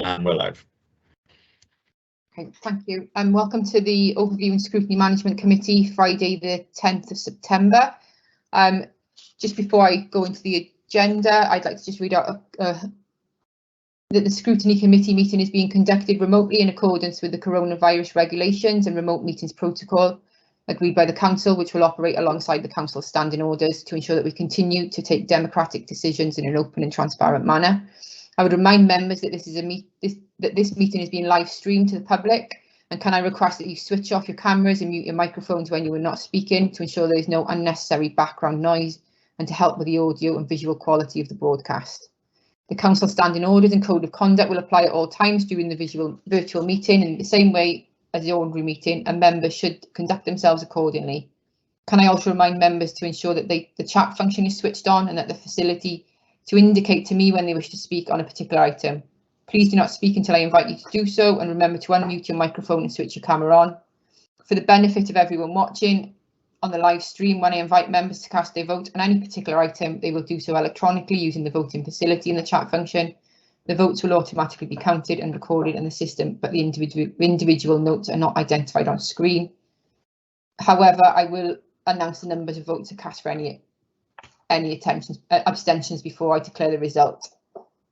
And we're live. Okay, thank you. And welcome to the Overview and Scrutiny Management Committee, Friday the 10th of September. Just before I go into the agenda, I'd like to just read out that the Scrutiny Committee meeting is being conducted remotely in accordance with the coronavirus regulations and remote meetings protocol agreed by the Council, which will operate alongside the Council's standing orders to ensure that we continue to take democratic decisions in an open and transparent manner. I would remind members that this meeting is being live streamed to the public, and can I request that you switch off your cameras and mute your microphones when you are not speaking to ensure there is no unnecessary background noise and to help with the audio and visual quality of the broadcast. The Council standing orders and code of conduct will apply at all times during the virtual meeting in the same way as the ordinary meeting, and members should conduct themselves accordingly. Can I also remind members to ensure that the chat function is switched on and that the facility to indicate to me when they wish to speak on a particular item. Please do not speak until I invite you to do so, and remember to unmute your microphone and switch your camera on. For the benefit of everyone watching on the live stream, when I invite members to cast their vote on any particular item, they will do so electronically using the voting facility in the chat function. The votes will automatically be counted and recorded in the system, but the individual notes are not identified on screen. However, I will announce the numbers of votes cast for any abstentions before I declare the result.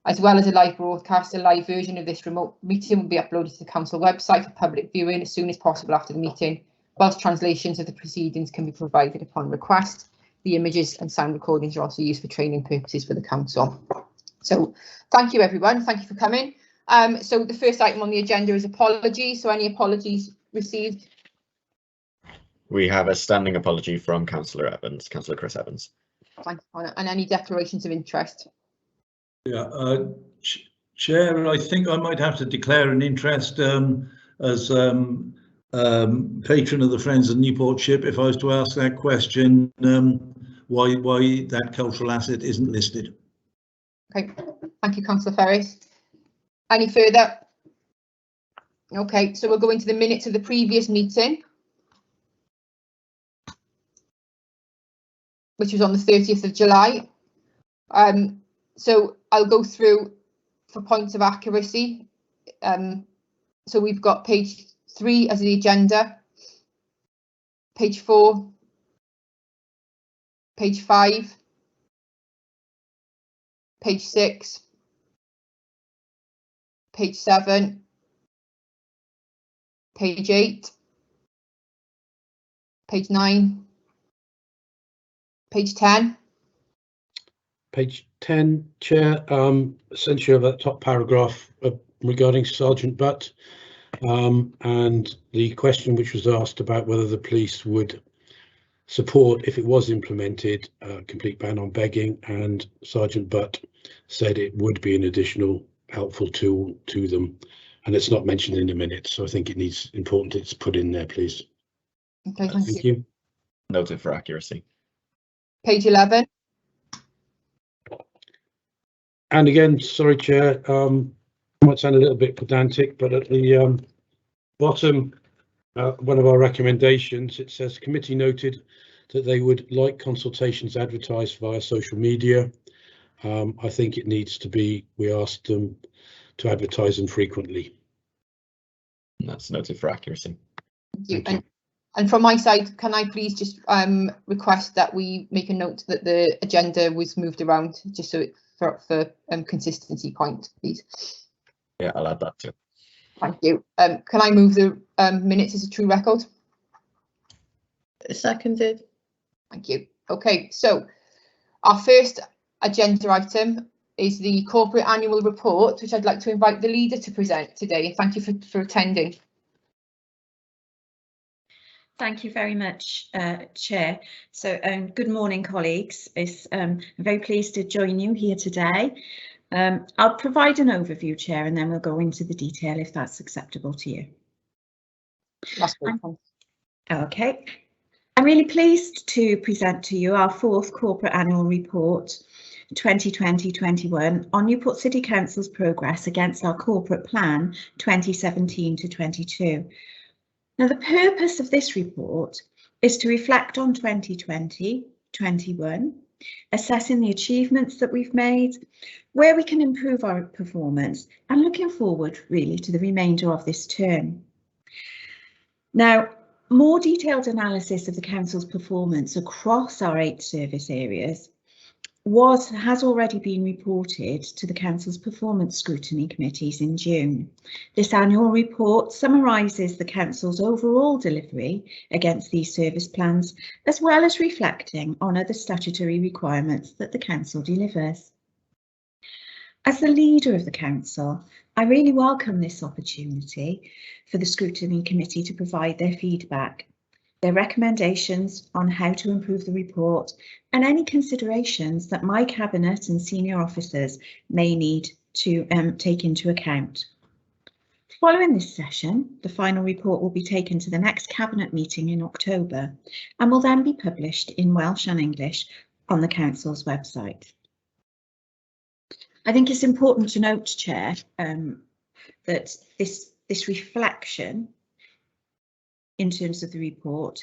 As well as a live broadcast, a live version of this remote meeting will be uploaded to the Council website for public viewing as soon as possible after the meeting, whilst translations of the proceedings can be provided upon request. The images and sound recordings are also used for training purposes for the Council. So thank you everyone, thank you for coming. So the first item on the agenda is apologies. So any apologies received? We have a standing apology from Councillor Chris Evans. Thank you, and any declarations of interest? Yeah, Chair, I think I might have to declare an interest as patron of the Friends of Newport ship if I was to ask that question, why that cultural asset isn't listed. Okay, thank you, Councillor Ferris. Any further? Okay, so we'll go into the minutes of the previous meeting, which was on the 30th of July. So I'll go through for points of accuracy. So we've got page 3 as the agenda, page 4, page 5, page 6, page 7, page 8, page 9, page 10. Page 10, Chair, essentially of that top paragraph regarding Sergeant Butt and the question which was asked about whether the police would support, if it was implemented, a complete ban on begging, and Sergeant Butt said it would be an additional helpful tool to them, and it's not mentioned in the minutes, so I think it's important it's put in there, please. Okay, thank you. Noted for accuracy. Page 11. And again, sorry, Chair, might sound a little bit pedantic, but at the bottom, one of our recommendations, it says committee noted that they would like consultations advertised via social media. I think it needs to be, we asked them to advertise them frequently. That's noted for accuracy. Thank you. And from my side, can I please just request that we make a note that the agenda was moved around, just so for consistency point, please. Yeah, I'll add that too. Thank you. Can I move the minutes as a true record? Seconded. Thank you. Okay, so our first agenda item is the corporate annual report, which I'd like to invite the leader to present today. Thank you for attending. Thank you very much, Chair. So good morning, colleagues. I'm very pleased to join you here today. I'll provide an overview, Chair, and then we'll go into the detail if that's acceptable to you. That's great. Okay. I'm really pleased to present to you our 4th corporate annual report 2020-21 on Newport City Council's progress against our corporate plan 2017 to 22. Now, the purpose of this report is to reflect on 2020-21 assessing the achievements that we've made, where we can improve our performance, and looking forward really to the remainder of this term. Now, more detailed analysis of the Council's performance across our 8 service areas has already been reported to the Council's Performance Scrutiny Committees in June. This annual report summarises the Council's overall delivery against these service plans, as well as reflecting on other statutory requirements that the Council delivers. As the leader of the Council, I really welcome this opportunity for the Scrutiny Committee to provide their feedback, their recommendations on how to improve the report, and any considerations that my Cabinet and senior officers may need to take into account. Following this session, the final report will be taken to the next Cabinet meeting in October and will then be published in Welsh and English on the Council's website. I think it's important to note, Chair, that this reflection in terms of the report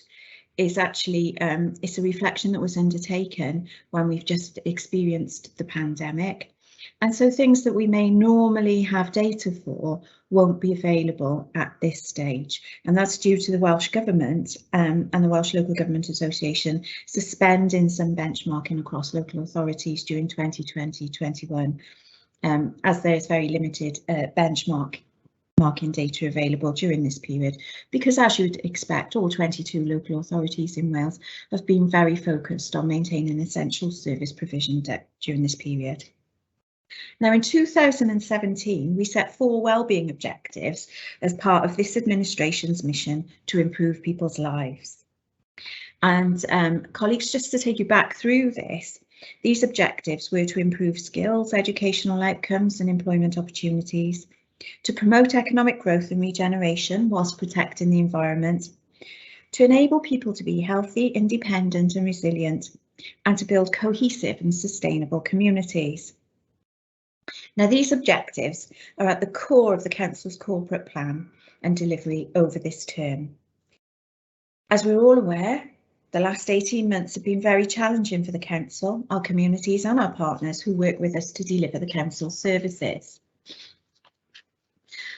is actually it's a reflection that was undertaken when we've just experienced the pandemic, and so things that we may normally have data for won't be available at this stage, and that's due to the Welsh Government and the Welsh Local Government Association suspending some benchmarking across local authorities during 2020-21 as there's very limited benchmarking data available during this period, because as you'd expect, all 22 local authorities in Wales have been very focused on maintaining essential service provision during this period. Now, in 2017, we set 4 wellbeing objectives as part of this administration's mission to improve people's lives. And colleagues, just to take you back through this, these objectives were to improve skills, educational outcomes and employment opportunities, to promote economic growth and regeneration whilst protecting the environment, to enable people to be healthy, independent and resilient, and to build cohesive and sustainable communities. Now, these objectives are at the core of the Council's corporate plan and delivery over this term. As we're all aware, the last 18 months have been very challenging for the Council, our communities and our partners who work with us to deliver the Council's services.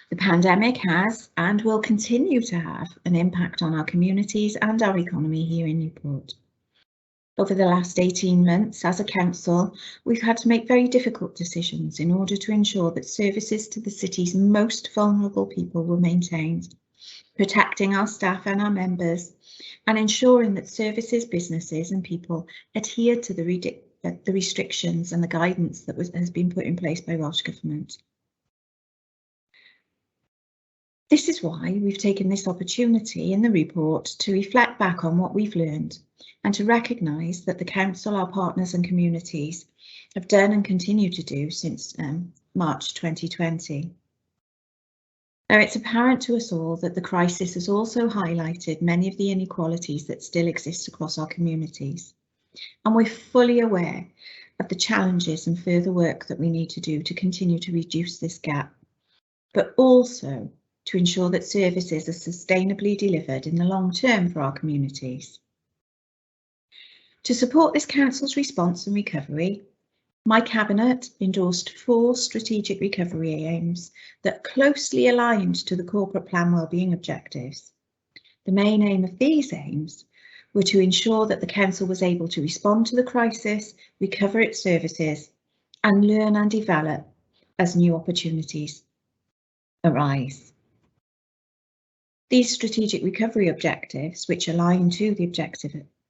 The pandemic has and will continue to have an impact on our communities and our economy here in Newport. Over the last 18 months, as a council, we've had to make very difficult decisions in order to ensure that services to the city's most vulnerable people were maintained, protecting our staff and our members, and ensuring that services, businesses and people adhered to the restrictions and the guidance that has been put in place by Welsh Government. This is why we've taken this opportunity in the report to reflect back on what we've learned and to recognise that the Council, our partners and communities have done and continue to do since March 2020. Now, it's apparent to us all that the crisis has also highlighted many of the inequalities that still exist across our communities, and we're fully aware of the challenges and further work that we need to do to continue to reduce this gap, but also to ensure that services are sustainably delivered in the long term for our communities. To support this Council's response and recovery, my Cabinet endorsed 4 strategic recovery aims that closely aligned to the corporate plan wellbeing objectives. The main aim of these aims were to ensure that the Council was able to respond to the crisis, recover its services, and learn and develop as new opportunities arise. These strategic recovery objectives, which align to the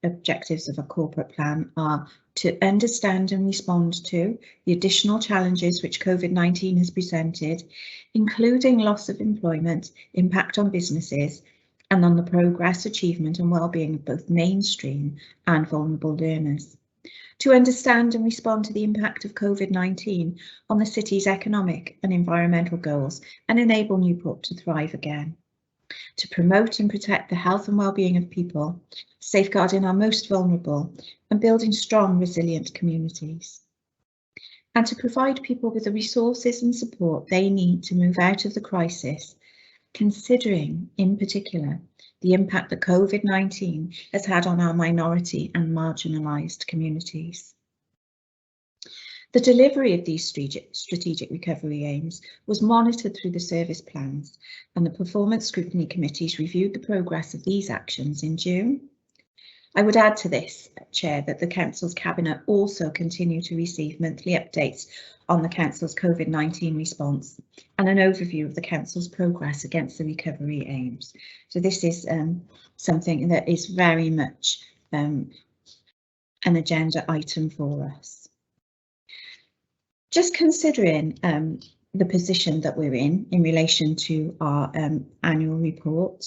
objectives of a corporate plan, are to understand and respond to the additional challenges which COVID-19 has presented, including loss of employment, impact on businesses, and on the progress, achievement and well-being of both mainstream and vulnerable learners. To understand and respond to the impact of COVID-19 on the city's economic and environmental goals and enable Newport to thrive again. To promote and protect the health and well-being of people, safeguarding our most vulnerable and building strong, resilient communities. And to provide people with the resources and support they need to move out of the crisis, considering, in particular, the impact that COVID-19 has had on our minority and marginalised communities. The delivery of these strategic recovery aims was monitored through the service plans, and the performance scrutiny committees reviewed the progress of these actions in June. I would add to this, Chair, that the Council's Cabinet also continue to receive monthly updates on the Council's COVID-19 response and an overview of the Council's progress against the recovery aims. So this is something that is very much an agenda item for us. Just considering the position that we're in relation to our annual report,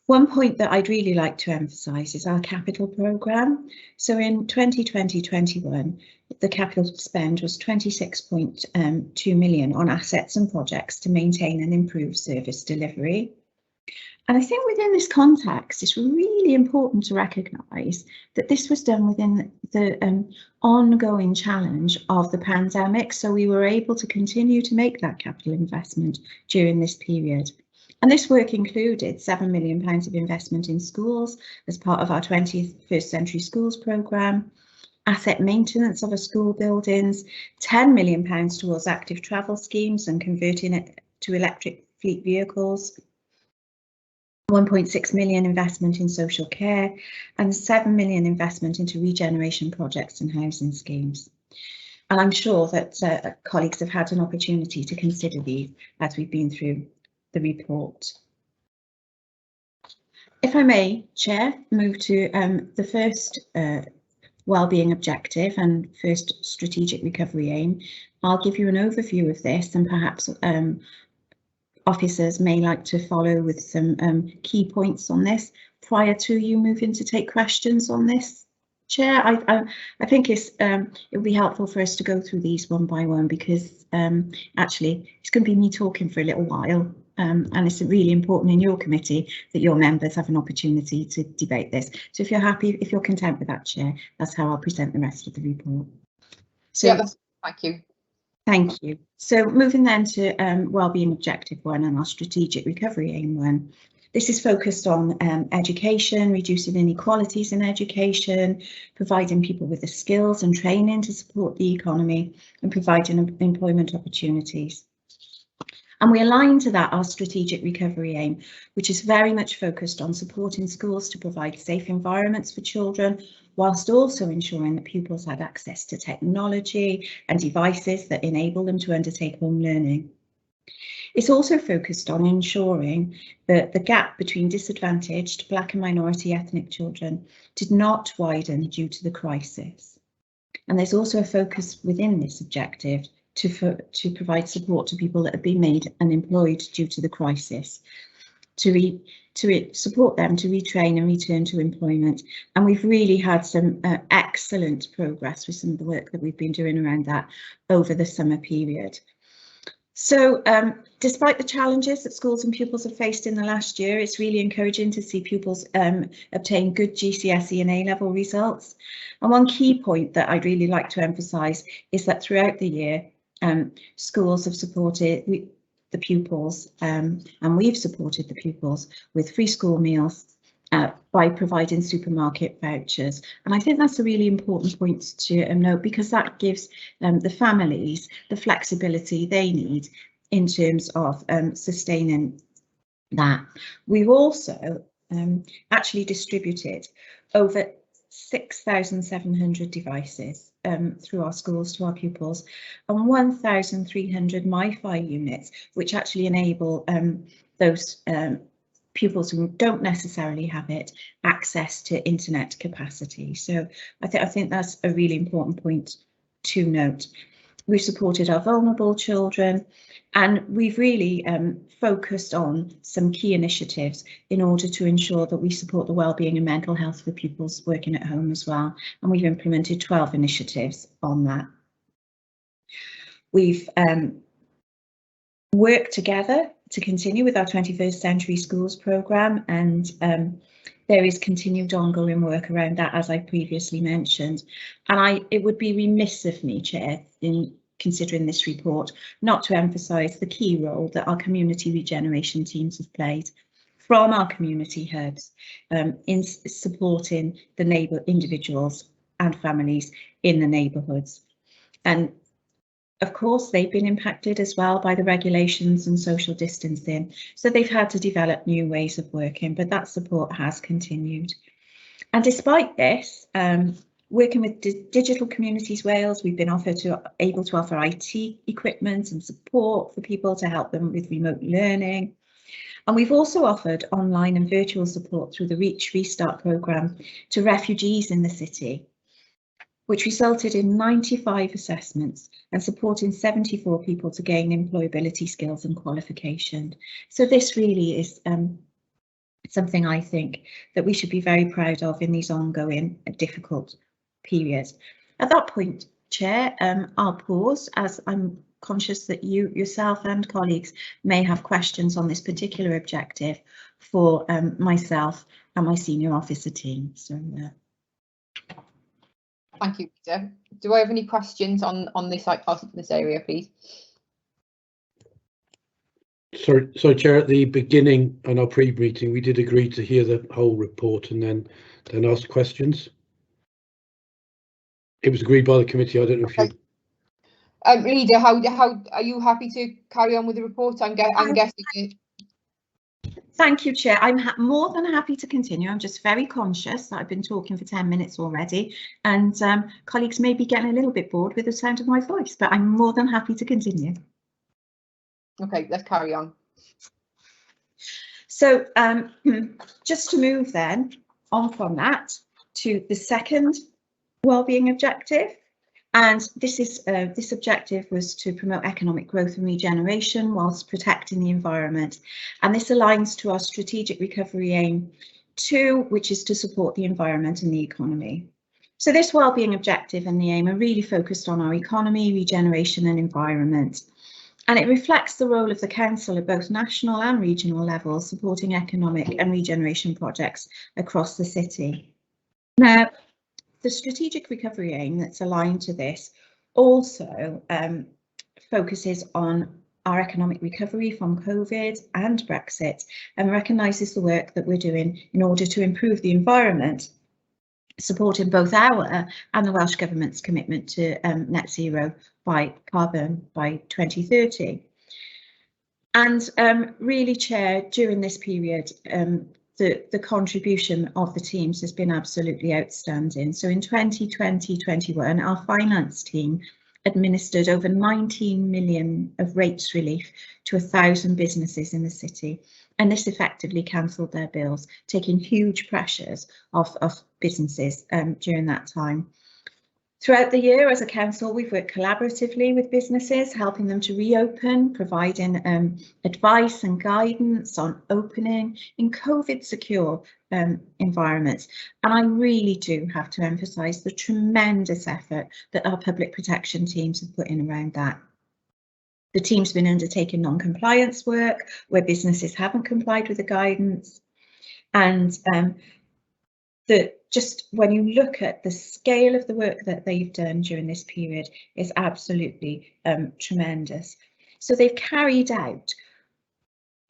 one point that I'd really like to emphasise is our capital programme. So in 2020-21, the capital spend was 26.2 million on assets and projects to maintain and improve service delivery. And I think within this context, it's really important to recognise that this was done within the ongoing challenge of the pandemic. So we were able to continue to make that capital investment during this period. And this work included £7 million of investment in schools as part of our 21st Century Schools programme, asset maintenance of our school buildings, £10 million towards active travel schemes and converting it to electric fleet vehicles, 1.6 million investment in social care, and 7 million investment into regeneration projects and housing schemes. And I'm sure that colleagues have had an opportunity to consider these as we've been through the report. If I may, Chair, move to the first wellbeing objective and first strategic recovery aim. I'll give you an overview of this, and perhaps officers may like to follow with some key points on this prior to you moving to take questions on this. Chair, I think it would be helpful for us to go through these one by one, because actually it's going to be me talking for a little while, and it's really important in your committee that your members have an opportunity to debate this. So if you're happy, if you're content with that, Chair, that's how I'll present the rest of the report. So yeah, thank you. Thank you. So moving then to Wellbeing Objective 1 and our Strategic Recovery Aim 1. This is focused on education, reducing inequalities in education, providing people with the skills and training to support the economy, and providing employment opportunities. And we align to that our strategic recovery aim, which is very much focused on supporting schools to provide safe environments for children, whilst also ensuring that pupils had access to technology and devices that enable them to undertake home learning. It's also focused on ensuring that the gap between disadvantaged Black and minority ethnic children did not widen due to the crisis. And there's also a focus within this objective to provide support to people that have been made unemployed due to the crisis, to support them to retrain and return to employment. And we've really had some excellent progress with some of the work that we've been doing around that over the summer period. So despite the challenges that schools and pupils have faced in the last year, it's really encouraging to see pupils obtain good GCSE and A-level results. And one key point that I'd really like to emphasise is that throughout the year, schools have supported the pupils, and we've supported the pupils with free school meals by providing supermarket vouchers. And I think that's a really important point to note, because that gives the families the flexibility they need in terms of sustaining that. We've also actually distributed over 6,700 devices through our schools to our pupils, and 1,300 MiFi units, which actually enable those pupils who don't necessarily have it access to internet capacity. So I think that's a really important point to note. We've supported our vulnerable children, and we've really focused on some key initiatives in order to ensure that we support the wellbeing and mental health for pupils working at home as well. And we've implemented 12 initiatives on that. We've worked together to continue with our 21st Century Schools programme, and there is continued ongoing work around that, as I previously mentioned. And it would be remiss of me, Chair, in considering this report, not to emphasise the key role that our community regeneration teams have played from our community hubs in supporting the individuals and families in the neighbourhoods. And of course, they've been impacted as well by the regulations and social distancing, so they've had to develop new ways of working, but that support has continued. And despite this, working with Digital Communities Wales, we've been able to offer IT equipment and support for people to help them with remote learning. And we've also offered online and virtual support through the Reach Restart programme to refugees in the city, which resulted in 95 assessments and supporting 74 people to gain employability skills and qualification. So this really is something I think that we should be very proud of in these ongoing difficult periods. At that point, Chair, I'll pause, as I'm conscious that you yourself and colleagues may have questions on this particular objective for myself and my senior officer team. So thank you, Peter. Do I have any questions on this area, please? So Chair, at the beginning on our pre-meeting, we did agree to hear the whole report and then ask questions. It was agreed by the committee. I don't know if you. Leader, how are you happy to carry on with the report? I'm guessing. Thank you, Chair. I'm more than happy to continue. I'm just very conscious that I've been talking for 10 minutes already, and colleagues may be getting a little bit bored with the sound of my voice, but I'm more than happy to continue. Okay, let's carry on. So just to move then on from that to the second wellbeing objective. And this objective was to promote economic growth and regeneration whilst protecting the environment. And this aligns to our strategic recovery aim 2, which is to support the environment and the economy. So this wellbeing objective and the aim are really focused on our economy, regeneration and environment. And it reflects the role of the Council at both national and regional levels, supporting economic and regeneration projects across the city. Now, the strategic recovery aim that's aligned to this also focuses on our economic recovery from COVID and Brexit, and recognises the work that we're doing in order to improve the environment, supporting both our and the Welsh Government's commitment to net zero by carbon by 2030. And really, Chair, during this period, the contribution of the teams has been absolutely outstanding. So in 2020-21, our finance team administered over 19 million of rates relief to 1,000 businesses in the city, and this effectively cancelled their bills, taking huge pressures off businesses during that time. Throughout the year, as a council, we've worked collaboratively with businesses, helping them to reopen, providing advice and guidance on opening in COVID-secure environments. And I really do have to emphasise the tremendous effort that our public protection teams have put in around that. The team's been undertaking non-compliance work where businesses haven't complied with the guidance, and just when you look at the scale of the work that they've done during this period is absolutely tremendous. So they've carried out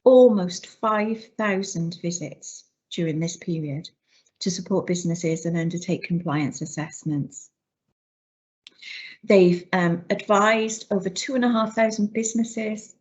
almost 5,000 visits during this period to support businesses and undertake compliance assessments. They've advised over 2,500 businesses,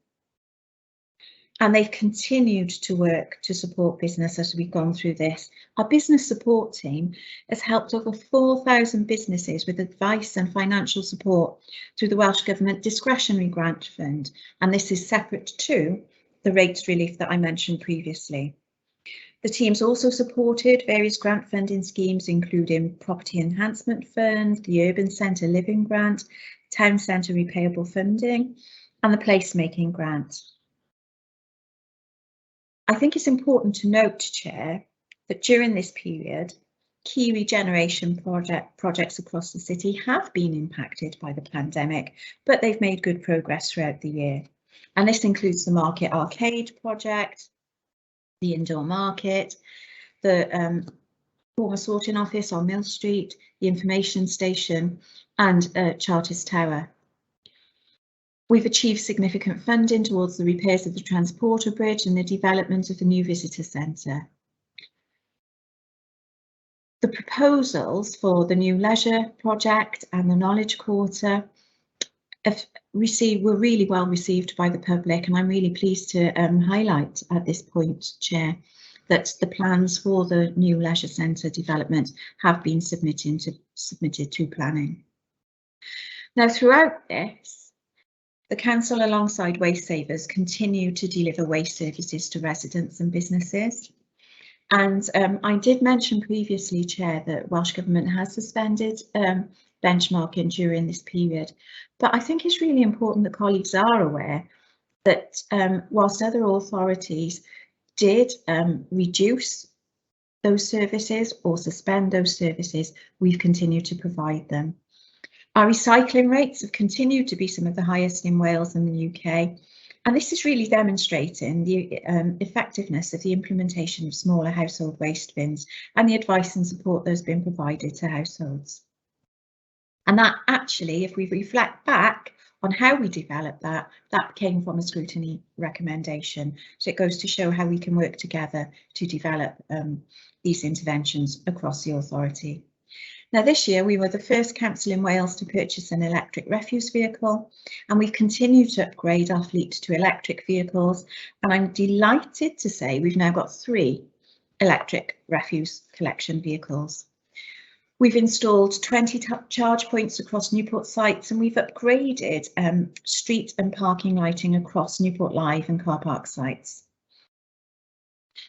and they've continued to work to support business as we've gone through this. Our business support team has helped over 4,000 businesses with advice and financial support through the Welsh Government Discretionary Grant Fund, and this is separate to the rates relief that I mentioned previously. The team's also supported various grant funding schemes, including Property Enhancement Fund, the Urban Centre Living Grant, Town Centre Repayable Funding, and the Placemaking Grant. I think it's important to note, Chair, that during this period, key regeneration projects across the city have been impacted by the pandemic, but they've made good progress throughout the year. And this includes the Market Arcade project, the Indoor Market, the former sorting office on Mill Street, the information station, and Charters Tower. We've achieved significant funding towards the repairs of the Transporter Bridge and the development of the new visitor centre. The proposals for the new leisure project and the Knowledge Quarter were really well received by the public, and I'm really pleased to highlight at this point, Chair, that the plans for the new leisure centre development have been submitted to planning. Now, throughout this, the council, alongside Waste Savers, continue to deliver waste services to residents and businesses. And I did mention previously, Chair, that Welsh Government has suspended benchmarking during this period, but I think it's really important that colleagues are aware that whilst other authorities did reduce those services or suspend those services, we've continued to provide them. Our recycling rates have continued to be some of the highest in Wales and the UK, and this is really demonstrating the effectiveness of the implementation of smaller household waste bins and the advice and support that's been provided to households. And that actually, if we reflect back on how we developed that came from a Scrutiny recommendation. So it goes to show how we can work together to develop these interventions across the authority. Now, this year we were the first council in Wales to purchase an electric refuse vehicle, and we've continued to upgrade our fleet to electric vehicles. And I'm delighted to say we've now got 3 electric refuse collection vehicles. We've installed 20 charge points across Newport sites, and we've upgraded street and parking lighting across Newport Live and car park sites.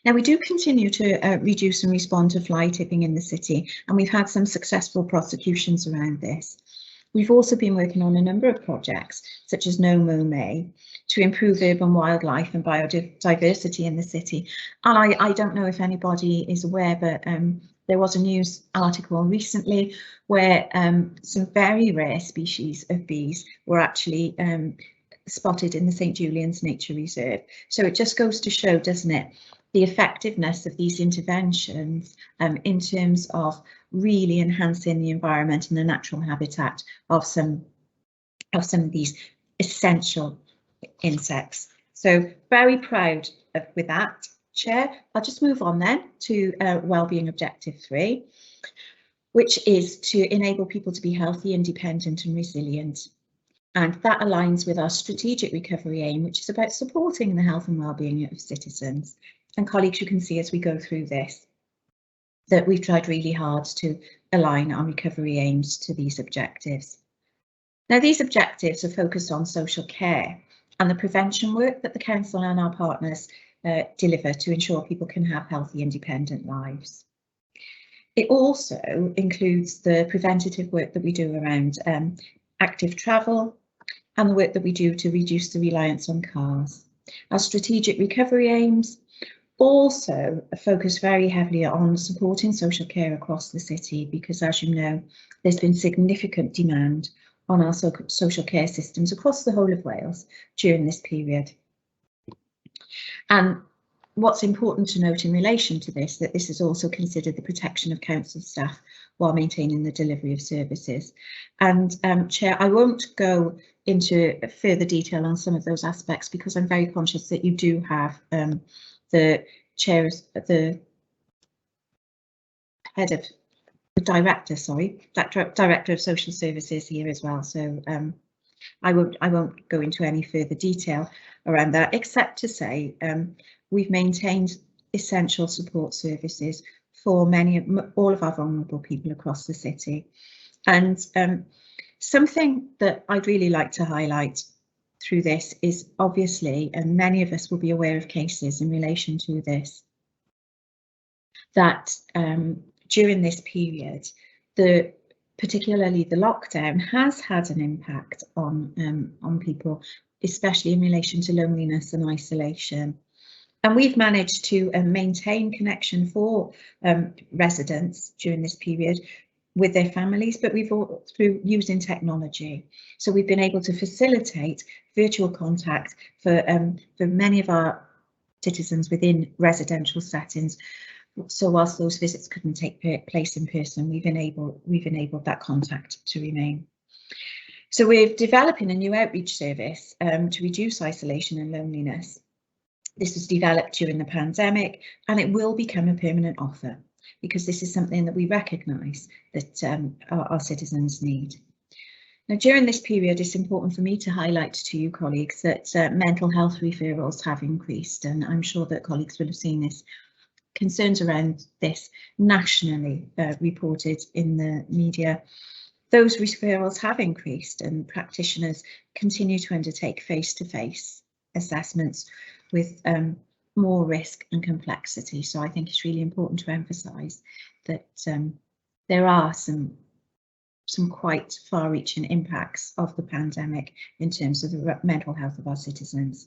Now, we do continue to reduce and respond to fly tipping in the city, and we've had some successful prosecutions around this. We've also been working on a number of projects, such as No Mow May, to improve urban wildlife and biodiversity in the city. And I don't know if anybody is aware, but there was a news article recently where some very rare species of bees were actually spotted in the St. Julian's Nature Reserve. So it just goes to show, doesn't it, the effectiveness of these interventions in terms of really enhancing the environment and the natural habitat of some of these essential insects. So very proud with that, Chair. I'll just move on then to Wellbeing Objective 3, which is to enable people to be healthy, independent and resilient. And that aligns with our strategic recovery aim, which is about supporting the health and well-being of citizens. And colleagues, you can see as we go through this, that we've tried really hard to align our recovery aims to these objectives. Now, these objectives are focused on social care and the prevention work that the Council and our partners deliver to ensure people can have healthy, independent lives. It also includes the preventative work that we do around active travel and the work that we do to reduce the reliance on cars. Our strategic recovery aims also focus very heavily on supporting social care across the city, because, as you know, there's been significant demand on our social care systems across the whole of Wales during this period. And what's important to note in relation to this, that this is also considered the protection of council staff while maintaining the delivery of services. And Chair, I won't go into further detail on some of those aspects because I'm very conscious that you do have the chairs, the head of the director, sorry, director of social services here as well. So I won't go into any further detail around that, except to say we've maintained essential support services for all of our vulnerable people across the city. And something that I'd really like to highlight through this is, obviously, and many of us will be aware of cases in relation to this, that during this period, particularly the lockdown has had an impact on people, especially in relation to loneliness and isolation. And we've managed to maintain connection for residents during this period with their families, but we've all through using technology. So we've been able to facilitate virtual contact for many of our citizens within residential settings. So whilst those visits couldn't take place in person, we've enabled that contact to remain. So we're developing a new outreach service to reduce isolation and loneliness. This was developed during the pandemic, and it will become a permanent offer. because this is something that we recognise that our citizens need. Now, during this period, it's important for me to highlight to you colleagues that mental health referrals have increased, and I'm sure that colleagues will have seen this. Concerns around this nationally reported in the media. Those referrals have increased and practitioners continue to undertake face-to-face assessments with more risk and complexity. So I think it's really important to emphasise that there are some quite far-reaching impacts of the pandemic in terms of the mental health of our citizens.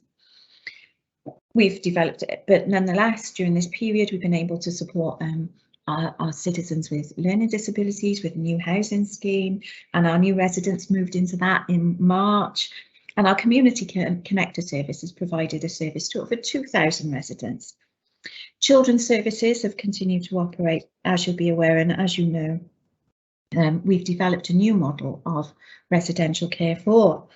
We've developed it, but nonetheless, during this period, we've been able to support our citizens with learning disabilities with a new housing scheme, and our new residents moved into that in March. And our community connector service has provided a service to over 2,000 residents. Children's services have continued to operate, as you'll be aware, and as you know, we've developed a new model of residential care for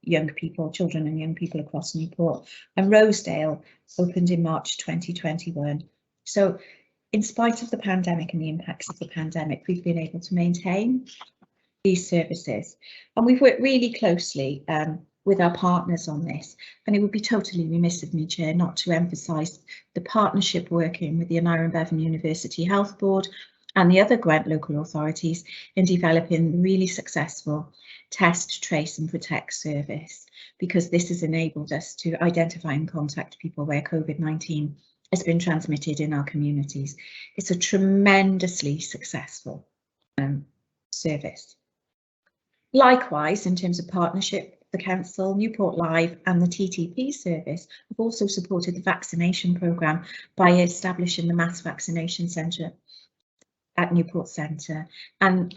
young people, children and young people across Newport, and Rosedale opened in March 2021. So in spite of the pandemic and the impacts of the pandemic, we've been able to maintain these services, and we've worked really closely with our partners on this, and it would be totally remiss of me, Chair, not to emphasise the partnership working with the Aneurin Bevan University Health Board and the other Gwent local authorities in developing the really successful Test, Trace and Protect service, because this has enabled us to identify and contact people where COVID-19 has been transmitted in our communities. It's a tremendously successful service. Likewise, in terms of partnership, the Council, Newport Live and the TTP service have also supported the vaccination programme by establishing the mass vaccination centre at Newport Centre, and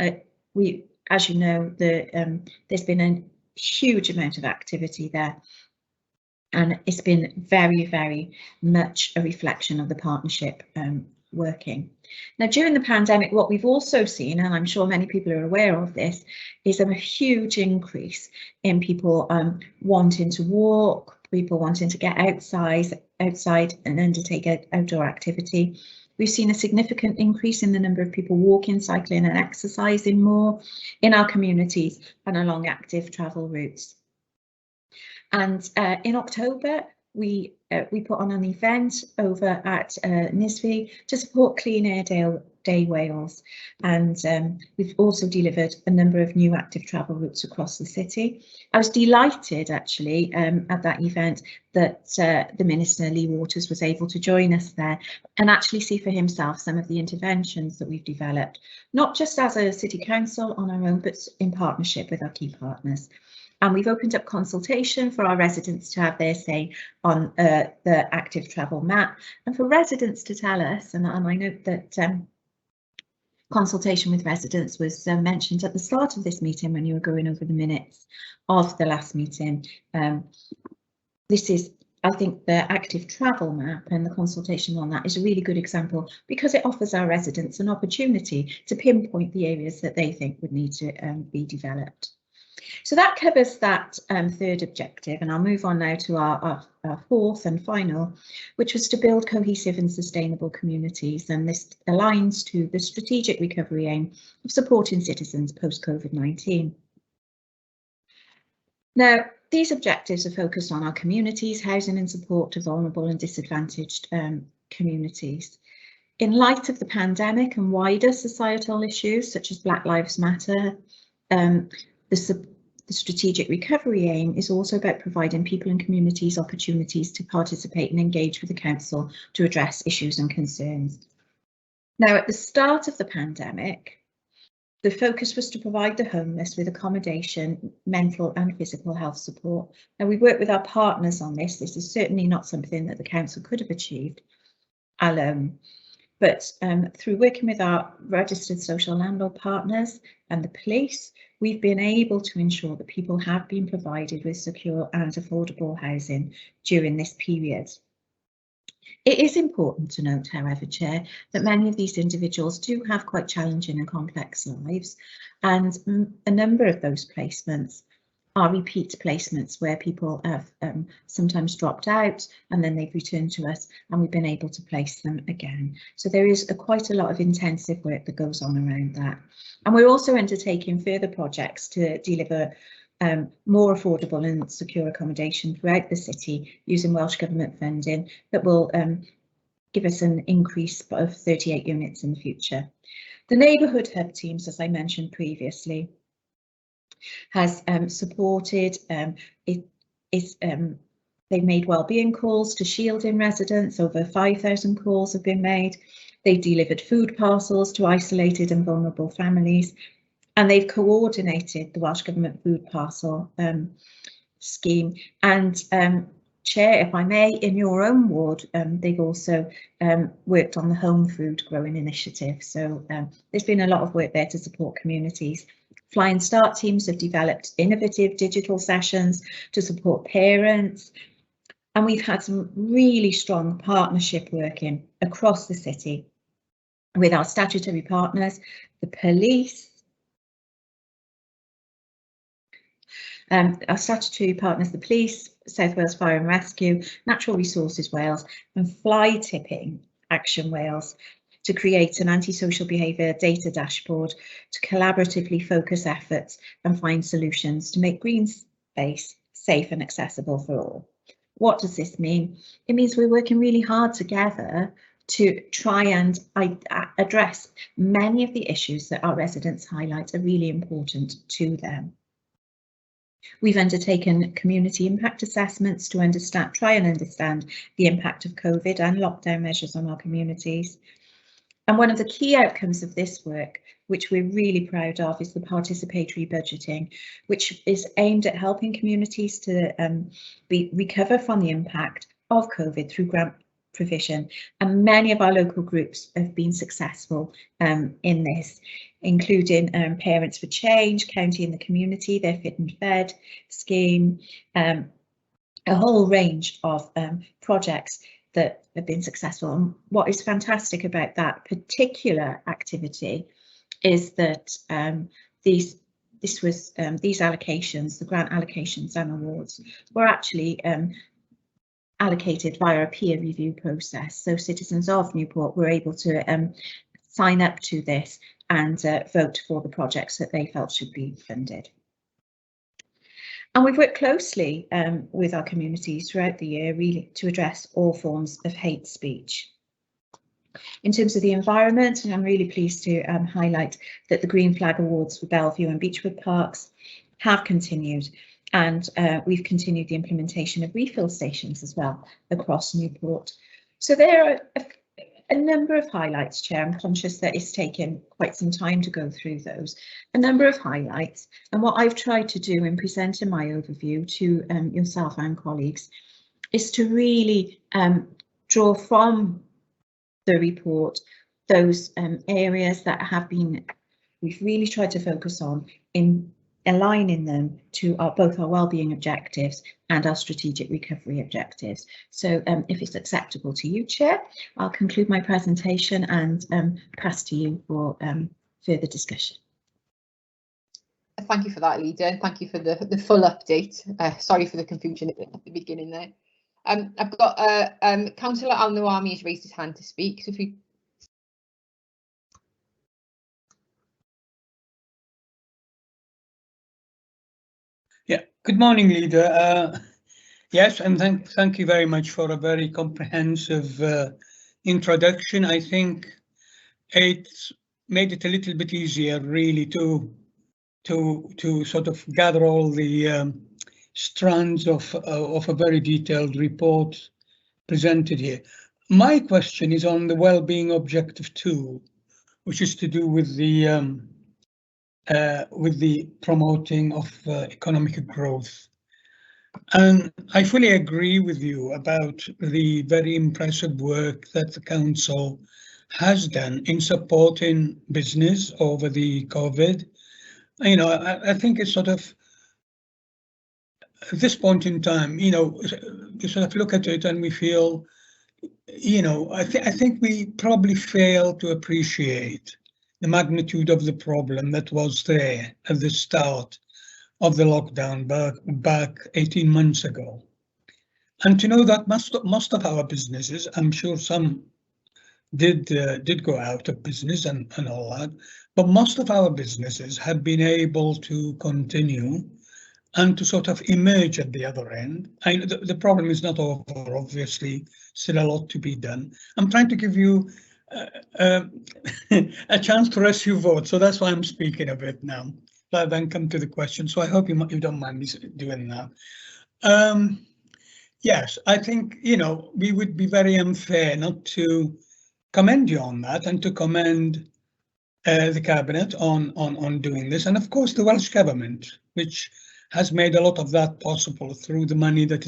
as you know, there's been a huge amount of activity there, and it's been very, very much a reflection of the partnership working. Now, during the pandemic, what we've also seen, and I'm sure many people are aware of this, is a huge increase in people wanting to walk, people wanting to get outside and undertake outdoor activity. We've seen a significant increase in the number of people walking, cycling and exercising more in our communities and along active travel routes. And in October, we put on an event over at Nisfi to support Clean Air Day Wales, and we've also delivered a number of new active travel routes across the city. I was delighted actually at that event that the Minister Lee Waters was able to join us there and actually see for himself some of the interventions that we've developed, not just as a City Council on our own, but in partnership with our key partners. And we've opened up consultation for our residents to have their say on the active travel map, and for residents to tell us, and I note that consultation with residents was mentioned at the start of this meeting when you were going over the minutes of the last meeting. This is, I think, the active travel map and the consultation on that is a really good example, because it offers our residents an opportunity to pinpoint the areas that they think would need to be developed. So that covers that third objective, and I'll move on now to our fourth and final, which was to build cohesive and sustainable communities, and this aligns to the strategic recovery aim of supporting citizens post-COVID-19. Now, these objectives are focused on our communities, housing and support to vulnerable and disadvantaged communities. In light of the pandemic and wider societal issues such as Black Lives Matter, the strategic recovery aim is also about providing people and communities opportunities to participate and engage with the council to address issues and concerns. Now, at the start of the pandemic, the focus was to provide the homeless with accommodation, mental and physical health support. Now, we work with our partners on this. This is certainly not something that the council could have achieved alone. But through working with our registered social landlord partners and the police, we've been able to ensure that people have been provided with secure and affordable housing during this period. It is important to note, however, Chair, that many of these individuals do have quite challenging and complex lives, and a number of those placements are repeat placements where people have sometimes dropped out and then they've returned to us and we've been able to place them again. So there is quite a lot of intensive work that goes on around that. And we're also undertaking further projects to deliver more affordable and secure accommodation throughout the city using Welsh Government funding that will give us an increase of 38 units in the future. The neighbourhood hub teams, as I mentioned previously, has supported they've made wellbeing calls to shielding residents. Over 5,000 calls have been made. They've delivered food parcels to isolated and vulnerable families, and they've coordinated the Welsh Government food parcel scheme. And Chair, if I may, in your own ward, they've also worked on the home food growing initiative. So there's been a lot of work there to support communities. Flying Start teams have developed innovative digital sessions to support parents. And we've had some really strong partnership working across the city with our statutory partners, the police, our statutory partners, the police, South Wales Fire and Rescue, Natural Resources Wales and Fly Tipping Action Wales to create an antisocial behaviour data dashboard to collaboratively focus efforts and find solutions to make green space safe and accessible for all. What does this mean? It means we're working really hard together to try and address many of the issues that our residents highlight are really important to them. We've undertaken community impact assessments to try and understand the impact of COVID and lockdown measures on our communities. And one of the key outcomes of this work, which we're really proud of, is the participatory budgeting, which is aimed at helping communities to recover from the impact of COVID through grant provision. And many of our local groups have been successful in this, including Parents for Change, County in the Community, their Fit and Fed scheme, a whole range of projects that have been successful. And what is fantastic about that particular activity is that these allocations, the grant allocations and awards, were actually allocated via a peer review process. So citizens of Newport were able to sign up to this and vote for the projects that they felt should be funded. And we've worked closely with our communities throughout the year, really, to address all forms of hate speech. In terms of the environment, and I'm really pleased to highlight that the Green Flag Awards for Bellevue and Beechwood parks have continued, and we've continued the implementation of refill stations as well across Newport. So there are a number of highlights, Chair. I'm conscious that it's taken quite some time to go through those. A number of highlights, and what I've tried to do in presenting my overview to yourself and colleagues is to really draw from the report those areas that we've really tried to focus on in aligning them to both our wellbeing objectives and our strategic recovery objectives. So if it's acceptable to you, Chair, I'll conclude my presentation and pass to you for further discussion. Thank you for that, Leader, and thank you for the full update. Sorry for the confusion at the beginning there. I've got Councillor Al-Nawami has raised his hand to speak. So if we Good morning, Leader. Yes, and thank you very much for a very comprehensive introduction. I think it's made it a little bit easier, really, to sort of gather all the strands of a very detailed report presented here. My question is on the Wellbeing Objective 2, which is to do with the promoting of economic growth. And I fully agree with you about the very impressive work that the Council has done in supporting business over the COVID. You know, I think it's sort of, at this point in time, you know, we sort of look at it and we feel, you know, I think we probably fail to appreciate the magnitude of the problem that was there at the start of the lockdown back 18 months ago. And to know that most of our businesses, I'm sure some did go out of business and all that, but most of our businesses have been able to continue and to sort of emerge at the other end. The problem is not over, obviously, still a lot to be done. I'm trying to give you a chance to rest your vote, so that's why I'm speaking a bit now, rather than come to the question. So I hope you don't mind me doing that. Yes, I think, we would be very unfair not to commend you on that and to commend the Cabinet on doing this, and of course the Welsh Government, which has made a lot of that possible through the money that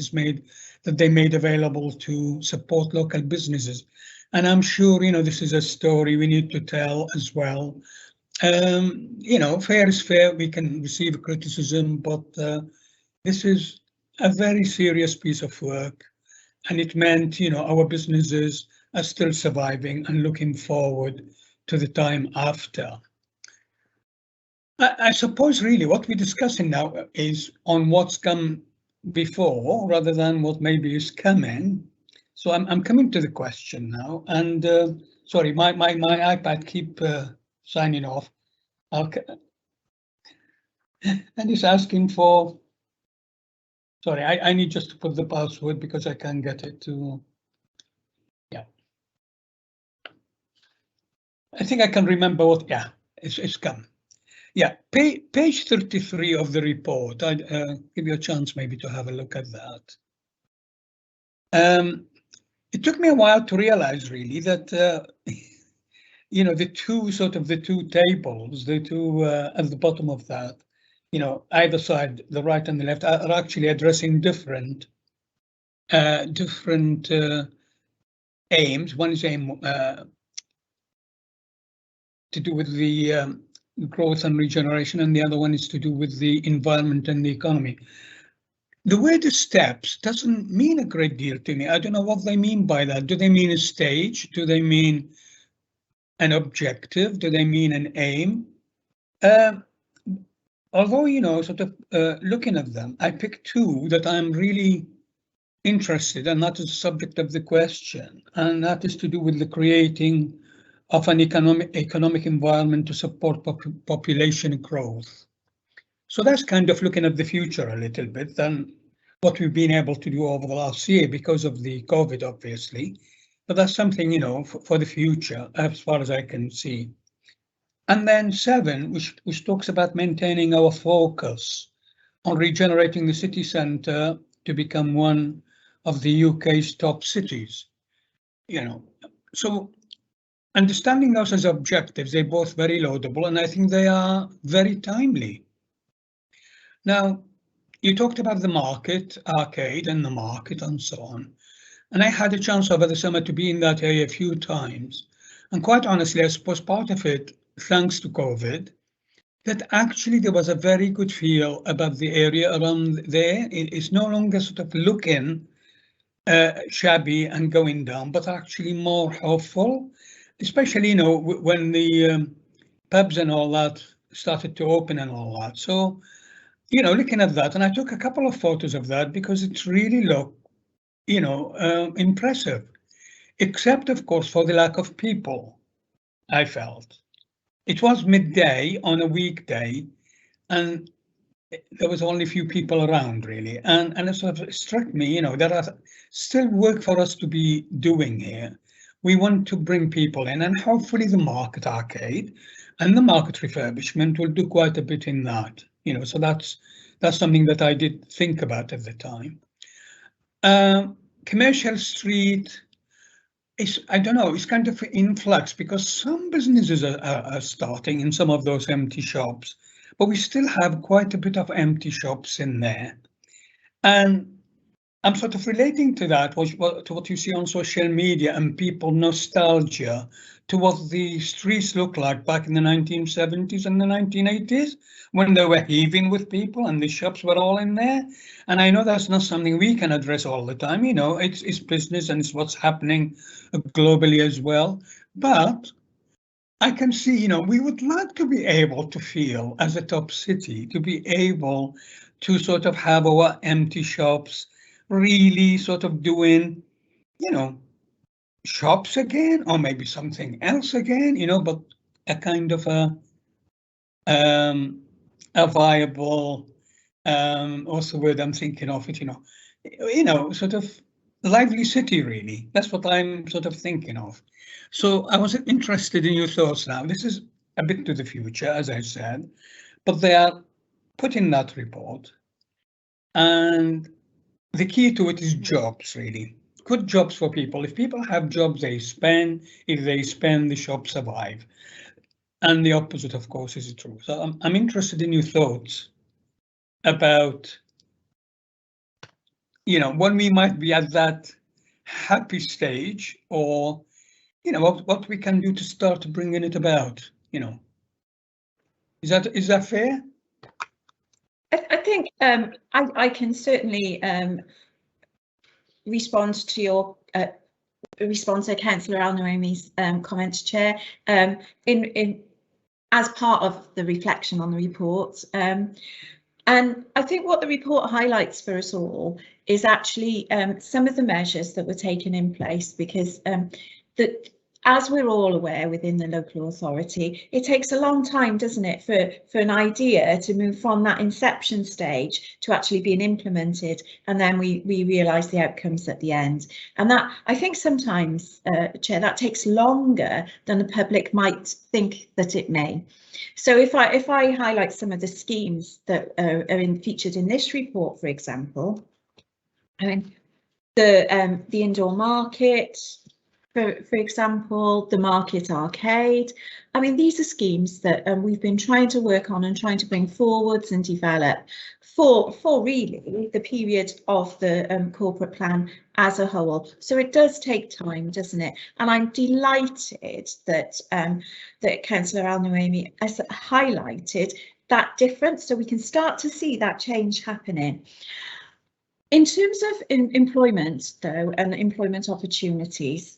they made available to support local businesses. And I'm sure, this is a story we need to tell as well. Fair is fair. We can receive criticism, but this is a very serious piece of work, and it meant, our businesses are still surviving and looking forward to the time after. I suppose really what we're discussing now is on what's come before rather than what maybe is coming. So I'm coming to the question now, and sorry, my iPad keep signing off. And it's asking for. Sorry, I need just to put the password because I can't get it to. Yeah. I think I can remember what. Yeah, it's come. Yeah, page 33 of the report. I'd give you a chance maybe to have a look at that. It took me a while to realize really that, the two tables, the two at the bottom of that, either side, the right and the left, are actually addressing different aims. One is aim to do with the growth and regeneration, and the other one is to do with the environment and the economy. The word steps doesn't mean a great deal to me. I don't know what they mean by that. Do they mean a stage? Do they mean an objective? Do they mean an aim? Although, looking at them, I picked two that I'm really interested in, and that is the subject of the question, and that is to do with the creating of an economic environment to support population growth. So that's kind of looking at the future a little bit than what we've been able to do over the last year because of the COVID, obviously. But that's something, for the future, as far as I can see. And then 7, which talks about maintaining our focus on regenerating the city centre to become one of the UK's top cities. So understanding those as objectives, they're both very laudable, and I think they are very timely. Now, you talked about the market, arcade and the market and so on. And I had a chance over the summer to be in that area a few times. And quite honestly, I suppose part of it, thanks to COVID, that actually there was a very good feel about the area around there. It is no longer sort of looking shabby and going down, but actually more hopeful, especially, when the pubs and all that started to open and all that. So, looking at that, and I took a couple of photos of that because it really looked, impressive, except of course for the lack of people. I felt it was midday on a weekday, and there was only a few people around really, and it sort of struck me, there are still work for us to be doing here. We want to bring people in, and hopefully the market arcade and the market refurbishment will do quite a bit in that. So that's something that I did think about at the time. Commercial Street is, I don't know, it's kind of in flux because some businesses are starting in some of those empty shops, but we still have quite a bit of empty shops in there. And I'm sort of relating to that, to what you see on social media and people nostalgia to what the streets looked like back in the 1970s and the 1980s when they were heaving with people and the shops were all in there. And I know that's not something we can address all the time, it's business and it's what's happening globally as well. But I can see, you know, we would like to be able to feel as a top city, to be able to sort of have our empty shops really sort of doing, you know, shops again, or maybe something else again, you know, but a kind of a viable, what's the word I'm thinking of it, you know, sort of lively city, really. That's what I'm sort of thinking of. So I was interested in your thoughts now. This is a bit to the future, as I said, but they are put in that report. And the key to it is jobs, really. Good jobs for people. If people have jobs, they spend. If they spend, the shops survive. And the opposite, of course, is true. So I'm interested in your thoughts about, you know, when we might be at that happy stage, or, you know, what we can do to start bringing it about, you know. Is that fair? I think I can certainly respond to your response to Councillor Al-Naomi's comments, Chair, in as part of the reflection on the report. And I think what the report highlights for us all is actually some of the measures that were taken in place, because that, as we're all aware within the local authority, it takes a long time, doesn't it, for an idea to move from that inception stage to actually being implemented, and then we realise the outcomes at the end. And that, I think sometimes, Chair, that takes longer than the public might think that it may. So if I highlight some of the schemes that are featured in this report, for example, I mean, the indoor market, for example, the market arcade. I mean, these are schemes that we've been trying to work on and trying to bring forwards and develop for really the period of the corporate plan as a whole. So it does take time, doesn't it? And I'm delighted that that Councillor Al-Naomi has highlighted that difference, so we can start to see that change happening. In terms of employment, though, and employment opportunities,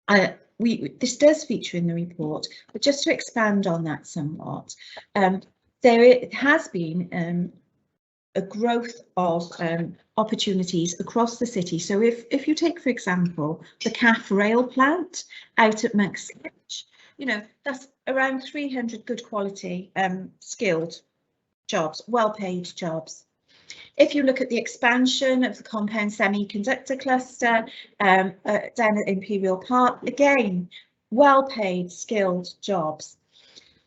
this does feature in the report, but just to expand on that somewhat, there has been a growth of opportunities across the city. So if you take, for example, the CAF rail plant out at Maxwich, you know, that's around 300 good quality skilled jobs, well-paid jobs. If you look at the expansion of the compound semiconductor cluster down at Imperial Park, again, well-paid, skilled jobs.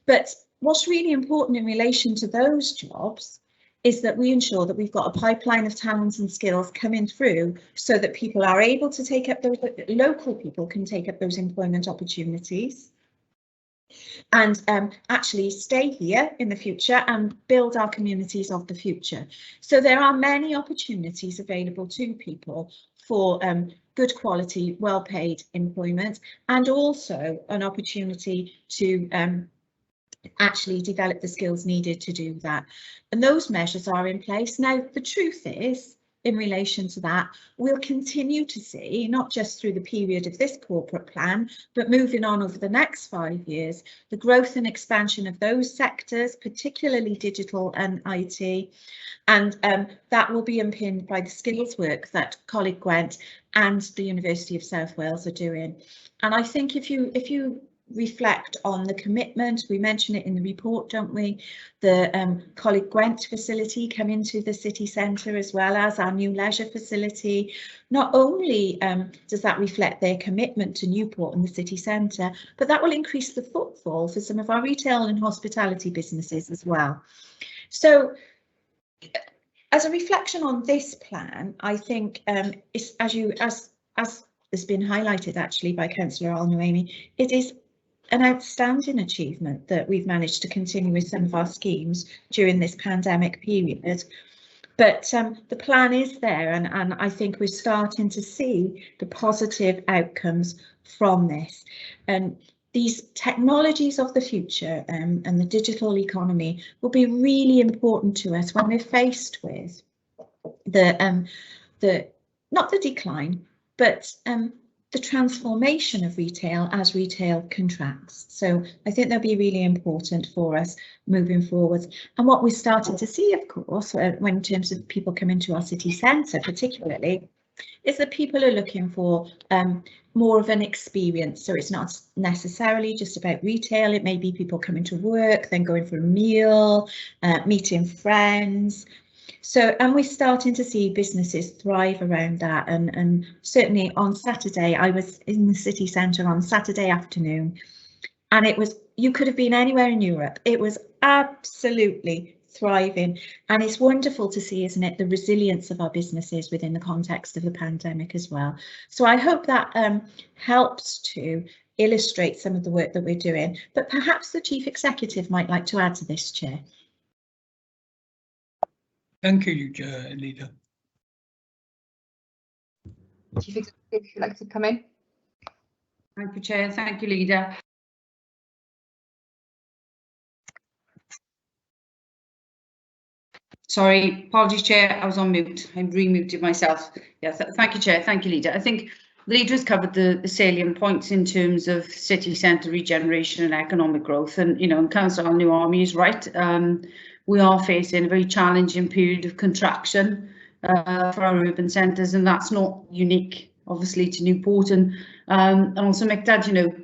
But what's really important in relation to those jobs is that we ensure that we've got a pipeline of talents and skills coming through, so that people are able to take up those, local people can take up those employment opportunities, and actually stay here in the future and build our communities of the future. So there are many opportunities available to people for good quality, well-paid employment, and also an opportunity to actually develop the skills needed to do that. And those measures are in place. Now, the truth is, in relation to that, we'll continue to see, not just through the period of this corporate plan, but moving on over the next 5 years, the growth and expansion of those sectors, particularly digital and IT. And that will be underpinned by the skills work that colleague Gwent and the University of South Wales are doing. And I think if you reflect on the commitment, we mention it in the report, don't we? The colleague Gwent facility coming to the city centre, as well as our new leisure facility. Not only does that reflect their commitment to Newport and the city centre, but that will increase the footfall for some of our retail and hospitality businesses as well. So, as a reflection on this plan, I think it's, as has been highlighted actually by Councillor Al-Naomi, it is an outstanding achievement that we've managed to continue with some of our schemes during this pandemic period. But the plan is there, and I think we're starting to see the positive outcomes from this. And these technologies of the future and the digital economy will be really important to us when we're faced with the not the decline, but the transformation of retail as retail contracts. So I think they'll be really important for us moving forward. And what we're starting to see, of course, when in terms of people coming to our city centre particularly, is that people are looking for more of an experience. So it's not necessarily just about retail. It may be people coming to work, then going for a meal, meeting friends. So, and we're starting to see businesses thrive around that. And certainly on Saturday, I was in the city centre on Saturday afternoon, and it was, you could have been anywhere in Europe. It was absolutely thriving. And it's wonderful to see, isn't it, the resilience of our businesses within the context of the pandemic as well. So I hope that helps to illustrate some of the work that we're doing. But perhaps the Chief Executive might like to add to this, Chair. Thank you, Leader. Chief Executive, if you'd like to come in. Thank you, Chair. Thank you, Leader. Sorry, apologies, Chair. I was on mute. I remuted myself. Yeah, thank you, Chair. Thank you, Leader. I think the Leader has covered the salient points in terms of city centre regeneration and economic growth. And, you know, and Councillor New Army is right. We are facing a very challenging period of contraction for our urban centres, and that's not unique, obviously, to Newport. And also, Micdad, you know,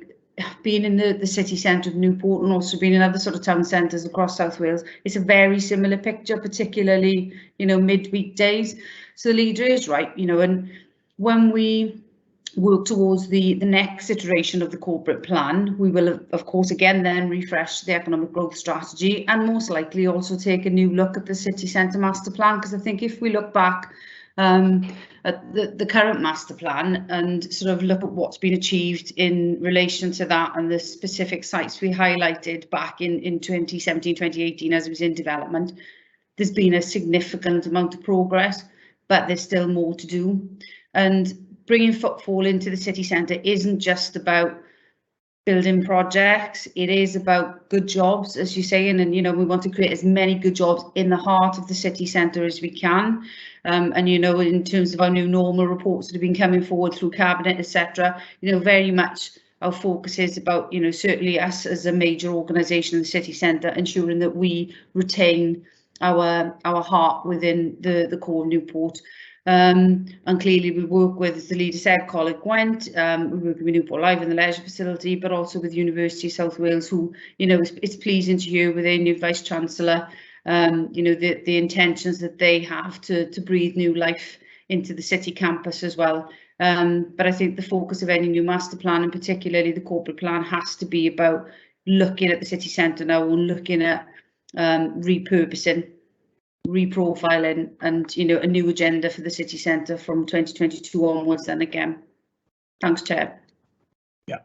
being in the city centre of Newport and also being in other sort of town centres across South Wales, it's a very similar picture, particularly, you know, midweek days. So the Leader is right, you know, and when we work towards the next iteration of the corporate plan, we will, of course, again then refresh the economic growth strategy and most likely also take a new look at the city centre master plan, because I think if we look back at the current master plan and sort of look at what's been achieved in relation to that and the specific sites we highlighted back in 2017, 2018 as it was in development, there's been a significant amount of progress, but there's still more to do. And bringing footfall into the city centre isn't just about building projects, it is about good jobs, as you say, and you know, we want to create as many good jobs in the heart of the city centre as we can. And you know, in terms of our new normal reports that have been coming forward through Cabinet, etc., you know, very much our focus is about, you know, certainly us as a major organisation in the city centre, ensuring that we retain our heart within the core of Newport. And clearly we work with, as the Leader said, Coleg Gwent, we work with Newport Live in the leisure facility, but also with University of South Wales, who, you know, it's pleasing to hear with their new Vice Chancellor, you know, the intentions that they have to breathe new life into the city campus as well. But I think the focus of any new master plan, and particularly the corporate plan, has to be about looking at the city centre now and looking at repurposing, reprofiling, and, you know, a new agenda for the city centre from 2022 onwards. Then again, thanks, Chair. Yeah,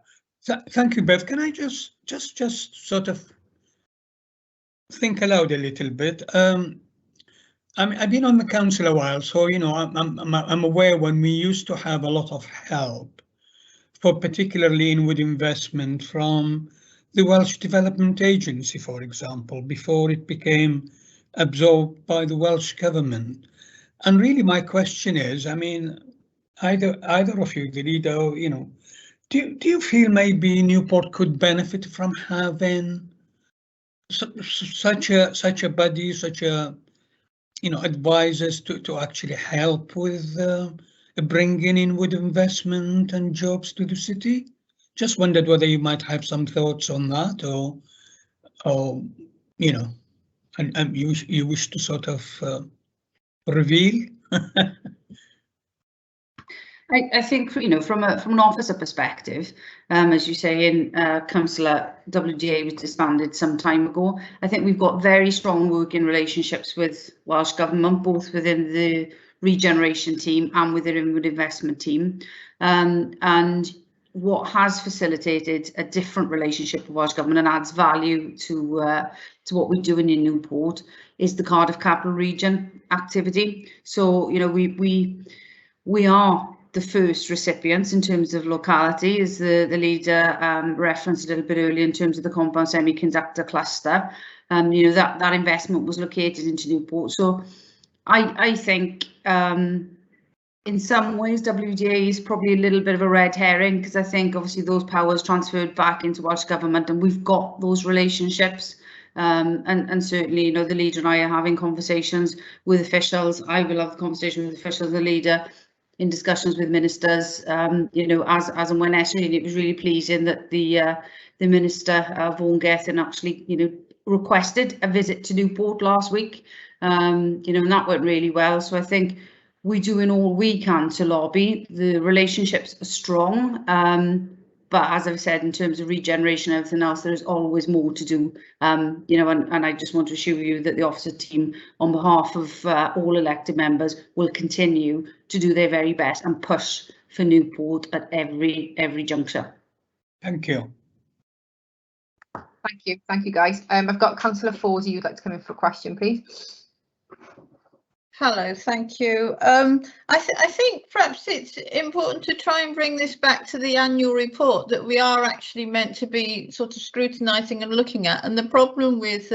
thank you, Bev. Can I just sort of think aloud a little bit? I mean, I've been on the council a while, so you know, I'm aware when we used to have a lot of help, for particularly inward investment from the Welsh Development Agency, for example, before it became absorbed by the Welsh government. And really my question is, I mean, either of you, the Leader, you know, do you feel maybe Newport could benefit from having such a body, such a, you know, advisors to actually help with bringing inward investment and jobs to the city? Just wondered whether you might have some thoughts on that, or you know, and you wish to sort of reveal? I think, you know, from an officer perspective, as you say, in Councillor WDA was disbanded some time ago. I think we've got very strong working relationships with Welsh Government, both within the Regeneration team and within the inward investment team. And what has facilitated a different relationship with Welsh Government and adds value to what we're doing in Newport is the Cardiff Capital Region activity. So, you know, we are the first recipients in terms of locality, as the Leader referenced a little bit earlier in terms of the compound semiconductor cluster. You know, that investment was located into Newport. So I think in some ways, WDA is probably a little bit of a red herring, because I think obviously those powers transferred back into Welsh Government, and we've got those relationships. And certainly, you know, the leader and I are having conversations with officials. I will have the conversation with officials, the leader, in discussions with ministers, you know, as and when necessary. And it was really pleasing that the minister, Vaughan Gethin, actually, you know, requested a visit to Newport last week. You know, and that went really well. So I think we're doing all we can to lobby. The relationships are strong, but as I've said, in terms of regeneration and everything else, there's always more to do. You know, and I just want to assure you that the officer team, on behalf of all elected members, will continue to do their very best and push for Newport at every juncture. Thank you. Thank you, guys. I've got Councillor Fawzi who'd like to come in for a question, please. Hello, thank you. I think perhaps it's important to try and bring this back to the annual report that we are actually meant to be sort of scrutinising and looking at. And the problem with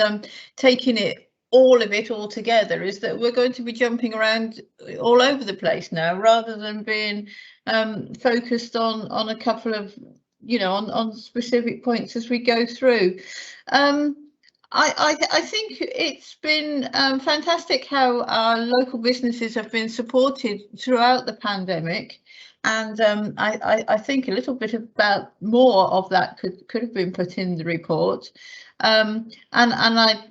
taking all of it all together is that we're going to be jumping around all over the place now, rather than being focused on a couple of, you know, on specific points as we go through. I think it's been fantastic how our local businesses have been supported throughout the pandemic, and I think a little bit about more of that could have been put in the report. And I've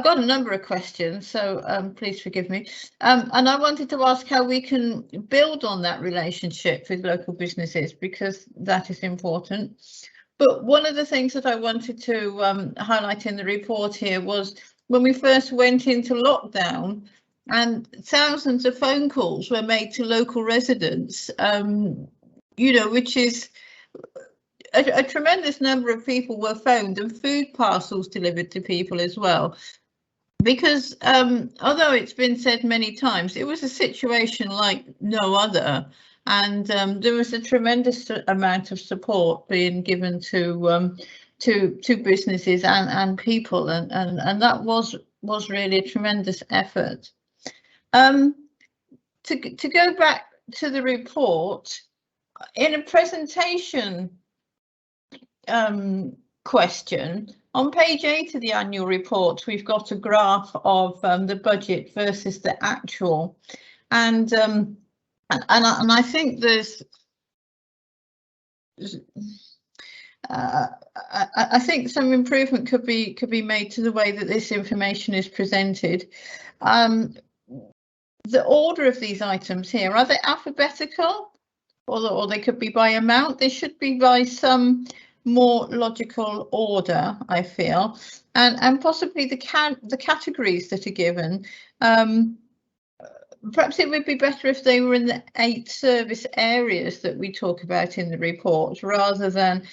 got a number of questions, so please forgive me. And I wanted to ask how we can build on that relationship with local businesses, because that is important. But one of the things that I wanted to highlight in the report here was when we first went into lockdown and thousands of phone calls were made to local residents, you know, which is a tremendous number of people were phoned, and food parcels delivered to people as well. Because although it's been said many times, it was a situation like no other. And there was a tremendous amount of support being given to businesses and people, and that was really a tremendous effort. To go back to the report, in a presentation question on page 8 of the annual report, we've got a graph of the budget versus the actual, and I think there's I think some improvement could be made to the way that this information is presented. The order of these items here, are they alphabetical, or they could be by amount? They should be by some more logical order, I feel, and possibly the categories that are given. Perhaps it would be better if they were in the 8 service areas that we talk about in the report, rather than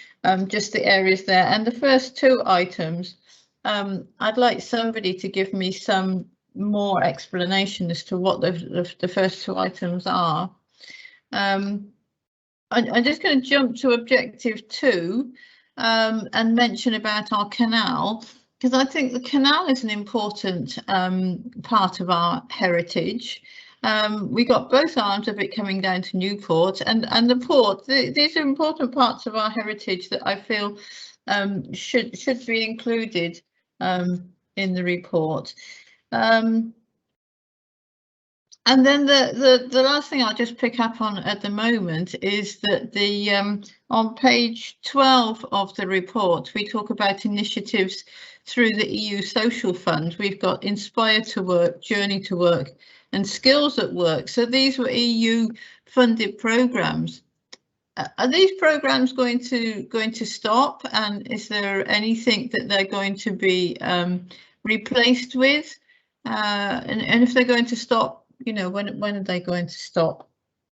just the areas there. And the first 2 items, I'd like somebody to give me some more explanation as to what the first 2 items are. I'm just going to jump to objective 2 and mention about our canal, because I think the canal is an important part of our heritage. We got both arms of it coming down to Newport, and the port. These are important parts of our heritage that I feel should be included in the report. And then the last thing I'll just pick up on at the moment is that the on page 12 of the report, we talk about initiatives through the EU Social Fund. We've got Inspire to Work, Journey to Work, and Skills at Work. So these were EU funded programs. Are these programs going to stop? And is there anything that they're going to be replaced with? And if they're going to stop, you know, when are they going to stop?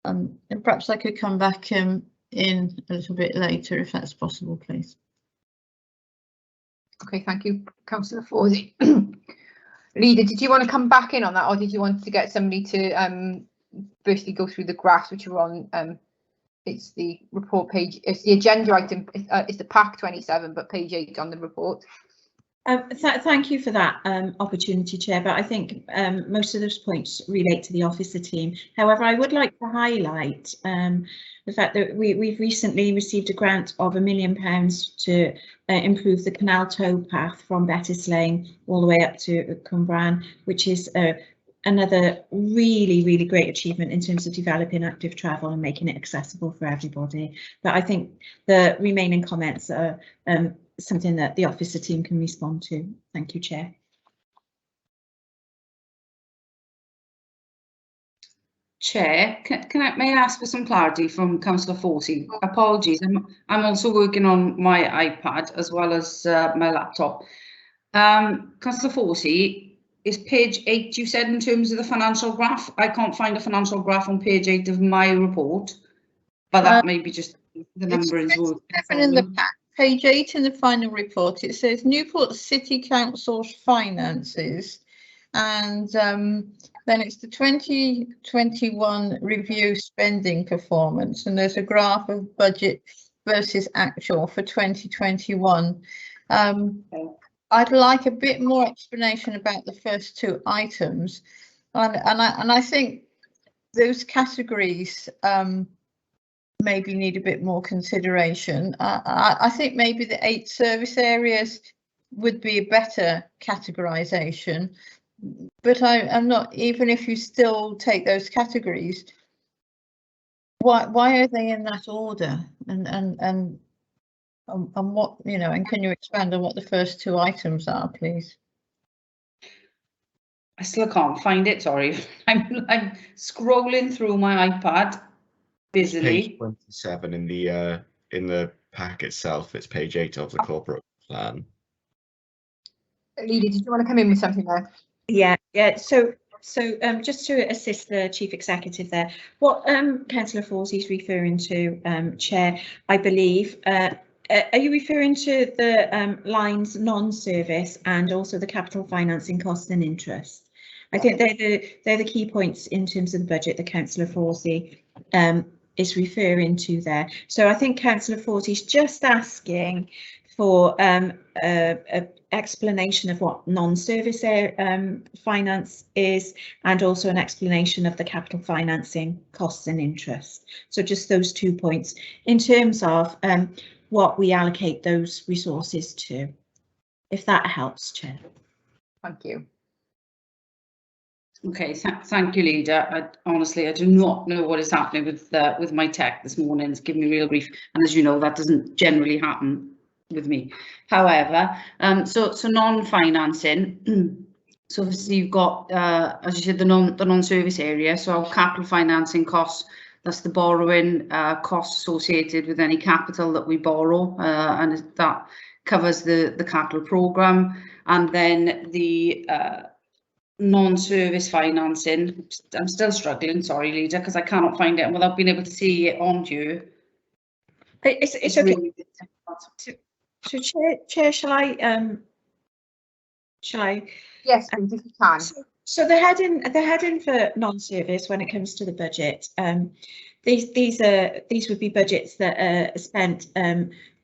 And perhaps I could come back in a little bit later, if that's possible, please. Okay, thank you, Councillor Fawzi. Leader, did you want to come back in on that, or did you want to get somebody to firstly go through the graphs which are on? It's the report page. It's the agenda item. It's the pack 27, but page 8 on the report. Thank you for that opportunity, Chair, but I think most of those points relate to the officer team. However, I would like to highlight the fact that we've recently received a grant of £1 million to improve the canal tow path from Bettis Lane all the way up to Cwmbran, which is another really great achievement in terms of developing active travel and making it accessible for everybody. But I think the remaining comments are something that the officer team can respond to. Thank you, Chair. Chair, may I ask for some clarity from Councillor Forsey? Apologies, I'm also working on my iPad as well as my laptop. Councillor Forsey, is page 8 you said in terms of the financial graph? I can't find a financial graph on page 8 of my report, but that may be just the numberings. In the pack, page 8 in the final report, it says Newport City Council's finances, and then it's the 2021 review spending performance, and there's a graph of budget versus actual for 2021. I'd like a bit more explanation about the first two items, and I think those categories maybe need a bit more consideration. I think maybe the 8 service areas would be a better categorization, but I'm not, even if you still take those categories, why are they in that order, and what, you know, and can you expand on what the first two items are, please? I still can't find it, sorry. I'm scrolling through my iPad busily. Page 27 in the pack itself. It's page 8 of the corporate plan. Lily, did you want to come in with something there? Yeah. So just to assist the Chief Executive there, what Councillor Forsey is referring to, Chair, I believe, are you referring to the lines non-service and also the capital financing costs and interest? I think they're the key points in terms of the budget that Councillor Forsey is referring to there. So I think Councillor Forsey is just asking for an explanation of what non-service finance is, and also an explanation of the capital financing costs and interest. So just those 2 points in terms of what we allocate those resources to, if that helps, Chair. Thank you. Okay, thank you, Leader. Honestly, I do not know what is happening with my tech this morning. It's giving me real grief, and as you know, that doesn't generally happen with me. However, so non-financing. So obviously you've got, as you said, the non-service area. So our capital financing costs. That's the borrowing costs associated with any capital that we borrow, and that covers the capital programme. And then the non-service financing, I'm still struggling, sorry, Leader, because I cannot find it without being able to see it on you. It's okay. Really so Chair, shall I? Yes, please, if you can. So the heading for non-service when it comes to the budget, these would be budgets that are spent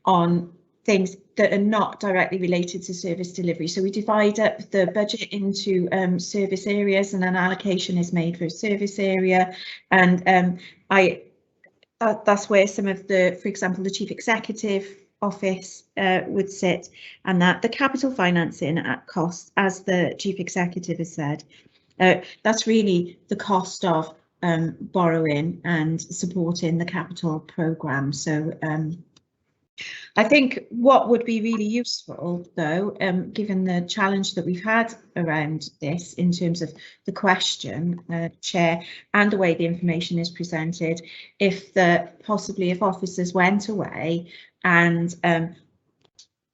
on things that are not directly related to service delivery. So we divide up the budget into service areas, and an allocation is made for a service area, and that's where some of the, for example, the Chief Executive Office would sit, and that the capital financing at cost, as the Chief Executive has said, that's really the cost of borrowing and supporting the capital programme. So I think what would be really useful, though, given the challenge that we've had around this in terms of the question, Chair, and the way the information is presented, possibly if officers went away and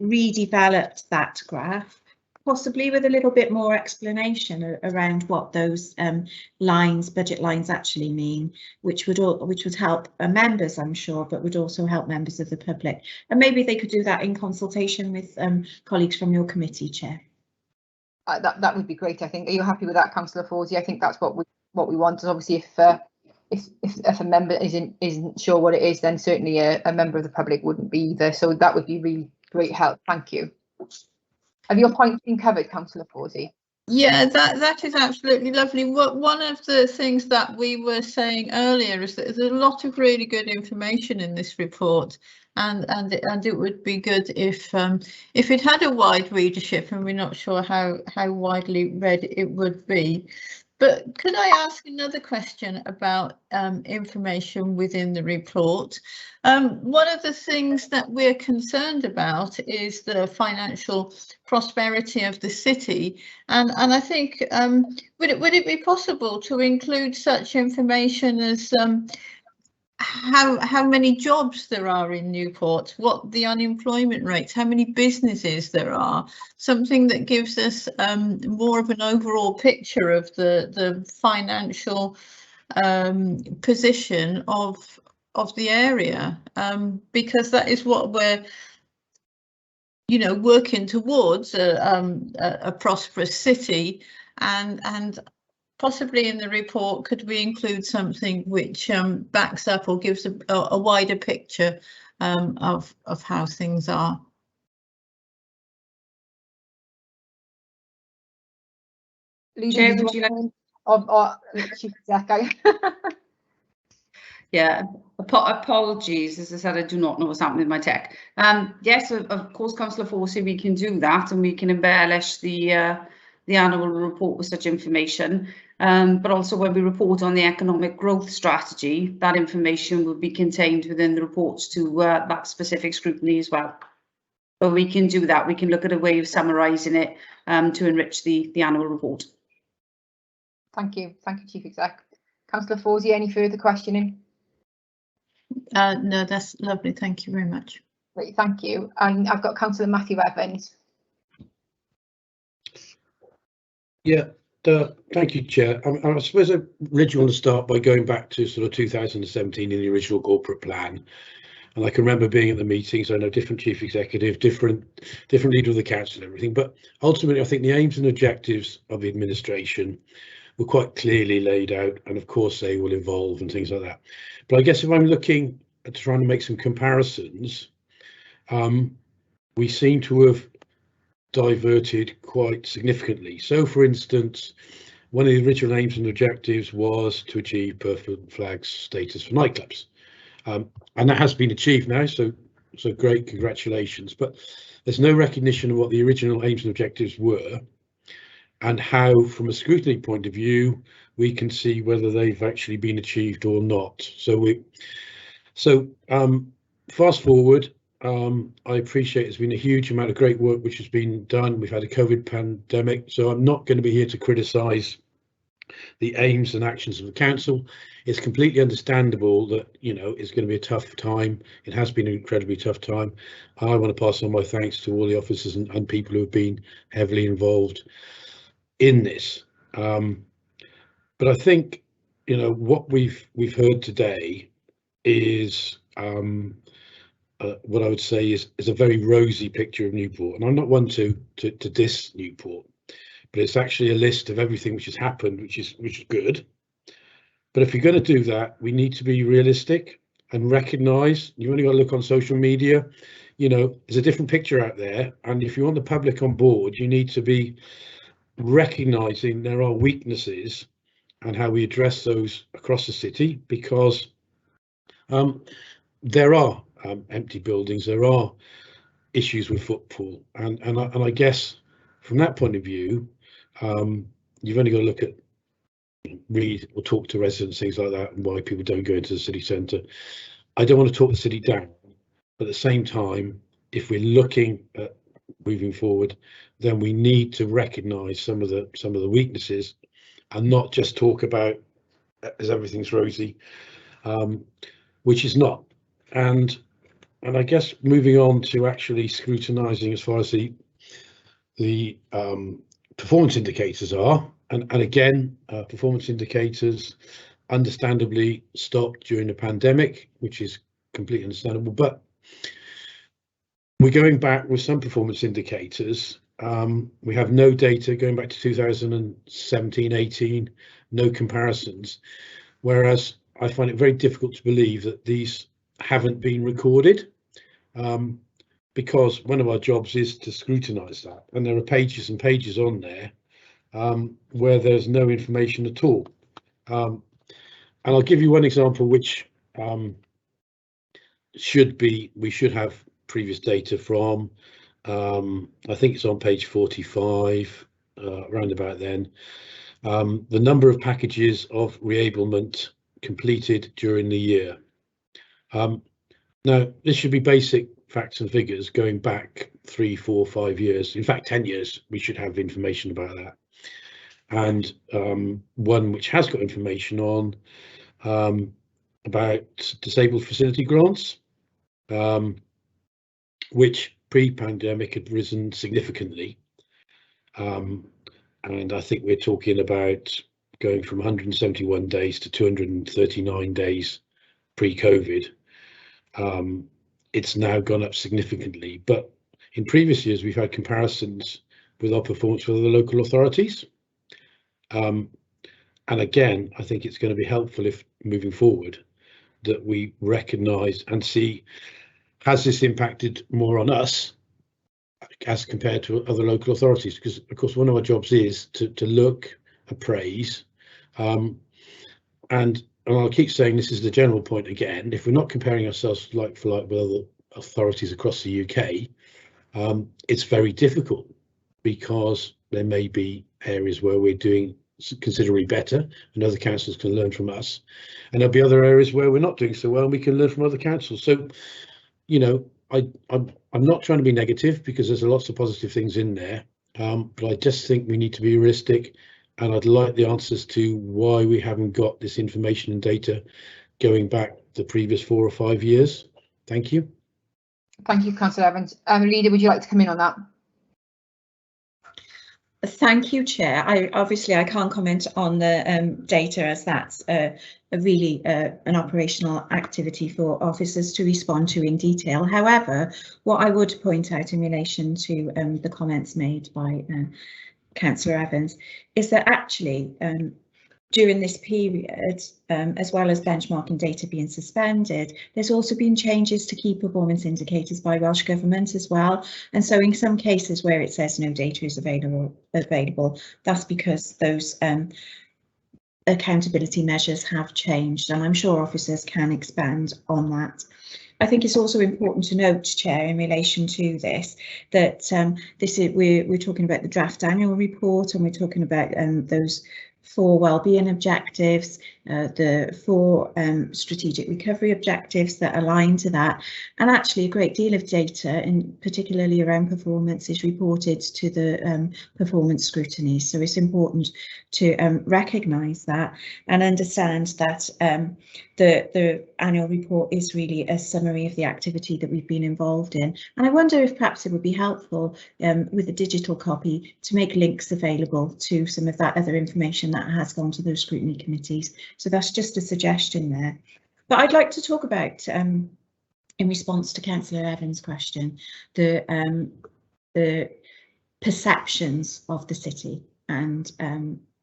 redeveloped that graph, possibly with a little bit more explanation around what those budget lines actually mean, which would help members, I'm sure, but would also help members of the public. And maybe they could do that in consultation with colleagues from your committee, Chair. That would be great, I think. Are you happy with that, Councillor Forsey? I think that's what we want. Is obviously if a member isn't sure what it is, then certainly a member of the public wouldn't be either. So that would be really great help. Thank you. Have your points been covered, Councillor Fawsey? Yeah, that is absolutely lovely. One of the things that we were saying earlier is that there's a lot of really good information in this report, and it would be good if it had a wide readership, and we're not sure how widely read it would be. But could I ask another question about information within the report? One of the things that we're concerned about is the financial prosperity of the city, and I think would it be possible to include such information as how many jobs there are in Newport, what the unemployment rates, how many businesses there are, something that gives us more of an overall picture of the financial position of the area, because that is what we're working towards, a prosperous city, and possibly in the report, could we include something which backs up or gives a wider picture of how things are? Chair, would you like? Or Chief Exec? Yeah, apologies. As I said, I do not know what's happening with my tech. Yes, of course, Councillor Fawsey, we can do that, and we can embellish the annual report with such information. But also when we report on the economic growth strategy, that information will be contained within the reports to that specific scrutiny as well. But we can do that. We can look at a way of summarising it to enrich the annual report. Thank you, Chief Exec. Councillor Fawsey, any further questioning? No, that's lovely. Thank you very much. Great, thank you. And I've got Councillor Matthew Evans. Yeah, thank you, Chair. I suppose I originally want to start by going back to sort of 2017 in the original corporate plan. And I can remember being at the meetings. I know different chief executive, different leader of the council and everything. But ultimately, I think the aims and objectives of the administration were quite clearly laid out. And of course, they will evolve and things like that. But I guess if I'm looking at trying to make some comparisons, we seem to have diverted quite significantly. So, for instance, one of the original aims and objectives was to achieve perfect flag status for nightclubs. And that has been achieved now, so great, congratulations. But there's no recognition of what the original aims and objectives were, and how, from a scrutiny point of view, we can see whether they've actually been achieved or not. So fast forward, I appreciate there's been a huge amount of great work which has been done. We've had a COVID pandemic, so I'm not going to be here to criticise the aims and actions of the council. It's completely understandable that it's going to be a tough time. It has been an incredibly tough time. I want to pass on my thanks to all the officers and people who have been heavily involved in this. But I think what we've heard today is what I would say is a very rosy picture of Newport, and I'm not one to diss Newport, but it's actually a list of everything which has happened, which is good. But if you're going to do that, we need to be realistic and recognise. You've only got to look on social media. There's a different picture out there, and if you want the public on board, you need to be recognising there are weaknesses and how we address those across the city, because there are empty buildings, there are issues with footfall, and I guess from that point of view, you've only got to look at, read or talk to residents, things like that, and why people don't go into the city centre. I don't want to talk the city down, but at the same time, if we're looking at moving forward, then we need to recognise some of the weaknesses and not just talk about as everything's rosy, which is not. And I guess moving on to actually scrutinising as far as the performance indicators are, and again, performance indicators understandably stopped during the pandemic, which is completely understandable, but we're going back with some performance indicators. We have no data going back to 2017-18, no comparisons, whereas I find it very difficult to believe that these haven't been recorded. because one of our jobs is to scrutinise that, and there are pages and pages on there where there's no information at all. And I'll give you one example which we should have previous data from. I think it's on page 45, around about then. The number of packages of reablement completed during the year. Now, this should be basic facts and figures going back 3, 4, 5 years. In fact, 10 years, we should have information about that. And one which has got information on about disabled facility grants, which pre-pandemic had risen significantly. And I think we're talking about going from 171 days to 239 days pre-COVID. It's now gone up significantly, but in previous years we've had comparisons with our performance with the local authorities. And again, I think it's going to be helpful if moving forward that we recognise and see, has this impacted more on us as compared to other local authorities? Because of course one of our jobs is to look, appraise, and I'll keep saying this is the general point again, if we're not comparing ourselves like for like with other authorities across the UK, it's very difficult because there may be areas where we're doing considerably better and other councils can learn from us, and there'll be other areas where we're not doing so well and we can learn from other councils. So, you know, I'm not trying to be negative because there's lots of positive things in there, but I just think we need to be realistic, and I'd like the answers to why we haven't got this information and data going back the previous 4 or 5 years. Thank you. Thank you, Councillor Evans. Lida, would you like to come in on that? Thank you, Chair. I can't comment on the data, as that's really an operational activity for officers to respond to in detail. However, what I would point out in relation to the comments made by Councillor Evans is that actually during this period, as well as benchmarking data being suspended, there's also been changes to key performance indicators by Welsh Government as well. And so in some cases where it says no data is available, that's because those accountability measures have changed, and I'm sure officers can expand on that. I think it's also important to note, Chair, in relation to this, that we're talking about the draft annual report, and we're talking about those 4 wellbeing objectives, the 4 strategic recovery objectives that align to that, and actually a great deal of data, and particularly around performance, is reported to the performance scrutiny. So it's important to recognise that and understand that the annual report is really a summary of the activity that we've been involved in. And I wonder if perhaps it would be helpful with a digital copy to make links available to some of that other information that has gone to those scrutiny committees. So that's just a suggestion there. But I'd like to talk about, in response to Councillor Evans' question, the perceptions of the city and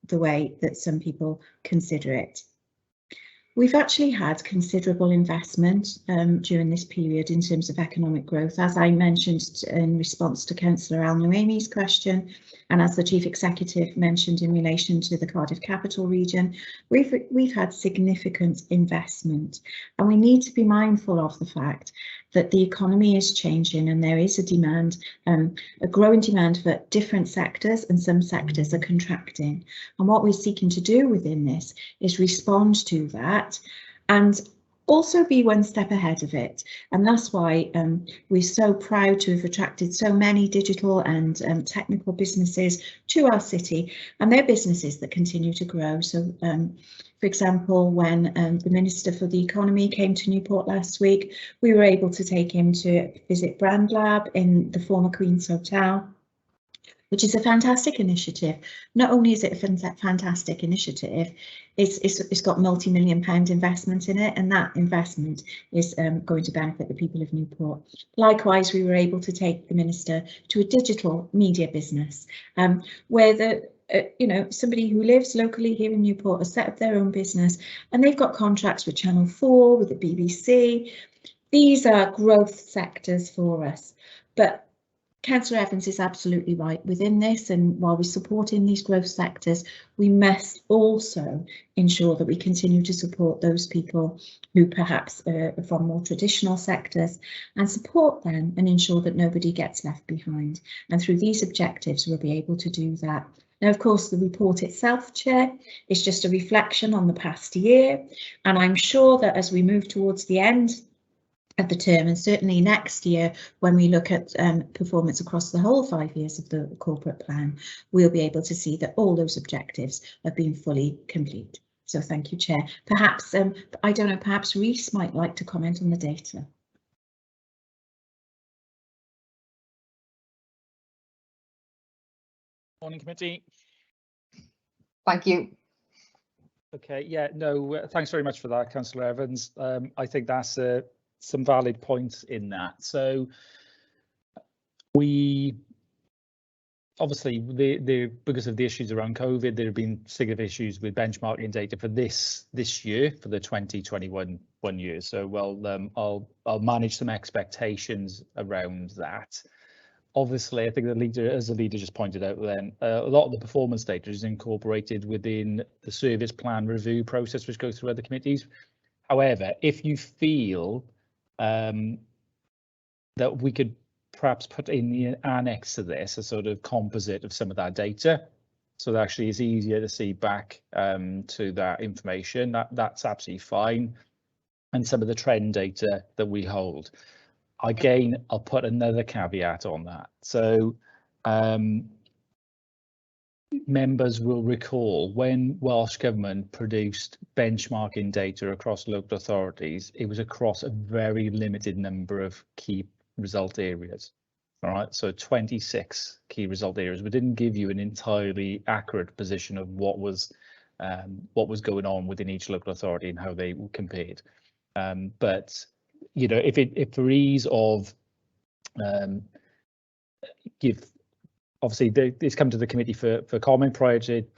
the way that some people consider it. We've actually had considerable investment during this period in terms of economic growth, as I mentioned in response to Councillor Al-Nuaimi's question, and as the Chief Executive mentioned in relation to the Cardiff Capital Region. We've had significant investment, and we need to be mindful of the fact that the economy is changing and there is a demand, a growing demand for different sectors, and some sectors are contracting. And what we're seeking to do within this is respond to that and also be one step ahead of it. And that's why we're so proud to have attracted so many digital and technical businesses to our city, and they're businesses that continue to grow. So for example, when the Minister for the Economy came to Newport last week, we were able to take him to visit Brand Lab in the former Queen's Hotel, which is a fantastic initiative. Not only is it a fantastic initiative, it's got multi-million-pound investment in it, and that investment is going to benefit the people of Newport. Likewise, we were able to take the Minister to a digital media business where somebody who lives locally here in Newport has set up their own business, and they've got contracts with Channel 4, with the BBC. These are growth sectors for us. But Councillor Evans is absolutely right within this, and while we're supporting these growth sectors, we must also ensure that we continue to support those people who perhaps are from more traditional sectors, and support them and ensure that nobody gets left behind. And through these objectives, we'll be able to do that. Now, of course, the report itself, Chair, is just a reflection on the past year, and I'm sure that as we move towards the end of the term, and certainly next year when we look at performance across the whole 5 years of the corporate plan, we'll be able to see that all those objectives have been fully complete. So thank you, Chair. Perhaps, I don't know, perhaps Rhys might like to comment on the data. Morning, committee. Thank you. Okay, yeah, no, thanks very much for that, Councillor Evans. I think that's some valid points in that. So we obviously, because of the issues around COVID, there have been significant issues with benchmarking data for this year, for the 2021 year. So I'll manage some expectations around that. Obviously, I think the leader, as the leader just pointed out, then a lot of the performance data is incorporated within the service plan review process, which goes through other committees. However, if you feel that we could perhaps put in the annex to this a sort of composite of some of that data, so that actually it's easier to see back to that information, that's absolutely fine. And some of the trend data that we hold. Again, I'll put another caveat on that. So members will recall when Welsh Government produced benchmarking data across local authorities, it was across a very limited number of key result areas. All right, so 26 key result areas. We didn't give you an entirely accurate position of what was going on within each local authority and how they compared. But you know, if for ease of obviously it's come to the committee for comment prior to it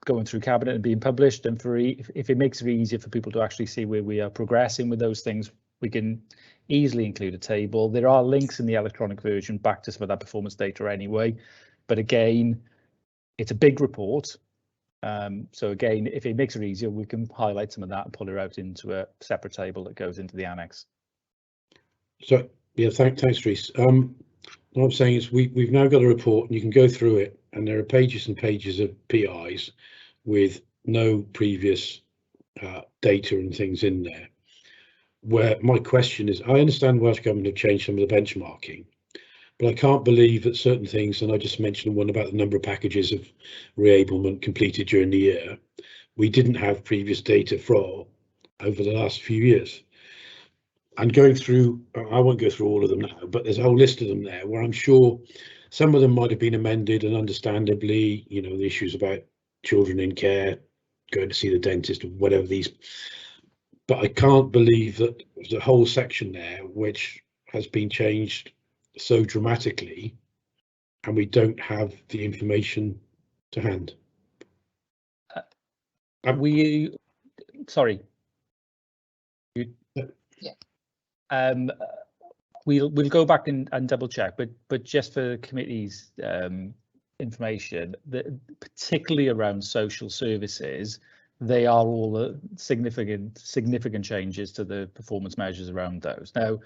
going through cabinet and being published, and if it makes it easier for people to actually see where we are progressing with those things, we can easily include a table. There are links in the electronic version back to some of that performance data anyway, but again, it's a big report. So again, if it makes it easier, we can highlight some of that and pull it out into a separate table that goes into the annex. So yeah, thanks, Rhys. What I'm saying is we've now got a report and you can go through it, and there are pages and pages of PIs with no previous data and things in there. Where my question is, I understand Welsh Government have changed some of the benchmarking, but I can't believe that certain things, and I just mentioned one about the number of packages of reablement completed during the year, we didn't have previous data for over the last few years. And going through, I won't go through all of them now, but there's a whole list of them there where I'm sure some of them might have been amended, and understandably, you know, the issues about children in care, going to see the dentist, or whatever these. But I can't believe that there's a whole section there which has been changed so dramatically, and we don't have the information to hand. Sorry. We'll go back and double check, but just for the committee's information, particularly around social services, they are all significant changes to the performance measures around those. Now,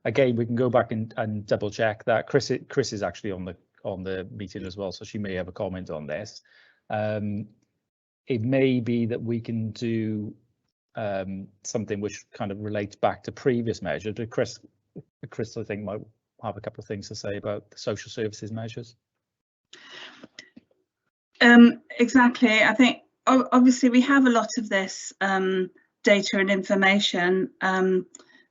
again, we can go back and double check that. Chris is actually on the meeting as well, so she may have a comment on this. It may be that we can do something which kind of relates back to previous measures, but Chris I think might have a couple of things to say about the social services measures. Exactly. I think obviously we have a lot of this data and information,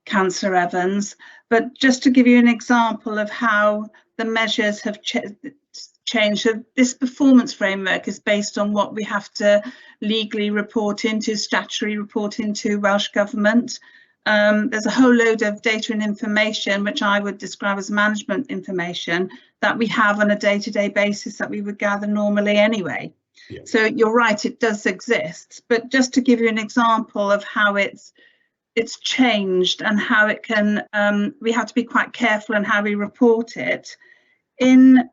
Councillor Evans, but just to give you an example of how the measures have changed. So this performance framework is based on what we have to legally report into, statutory report into Welsh Government. There's a whole load of data and information, which I would describe as management information, that we have on a day-to-day basis that we would gather normally anyway. Yeah. So you're right, it does exist, but just to give you an example of how it's it's changed and how it can, we have to be quite careful in how we report it. In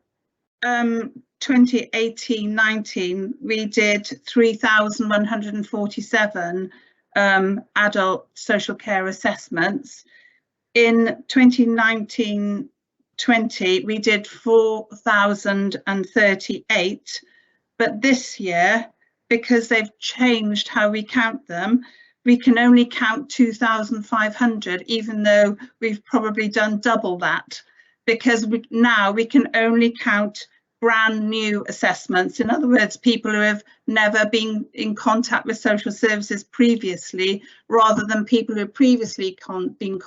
2018-19, we did 3,147 adult social care assessments. In 2019-20, we did 4,038, but this year, because they've changed how we count them, we can only count 2,500, even though we've probably done double that, because now we can only count brand new assessments. In other words, people who have never been in contact with social services previously, rather than people who have previously been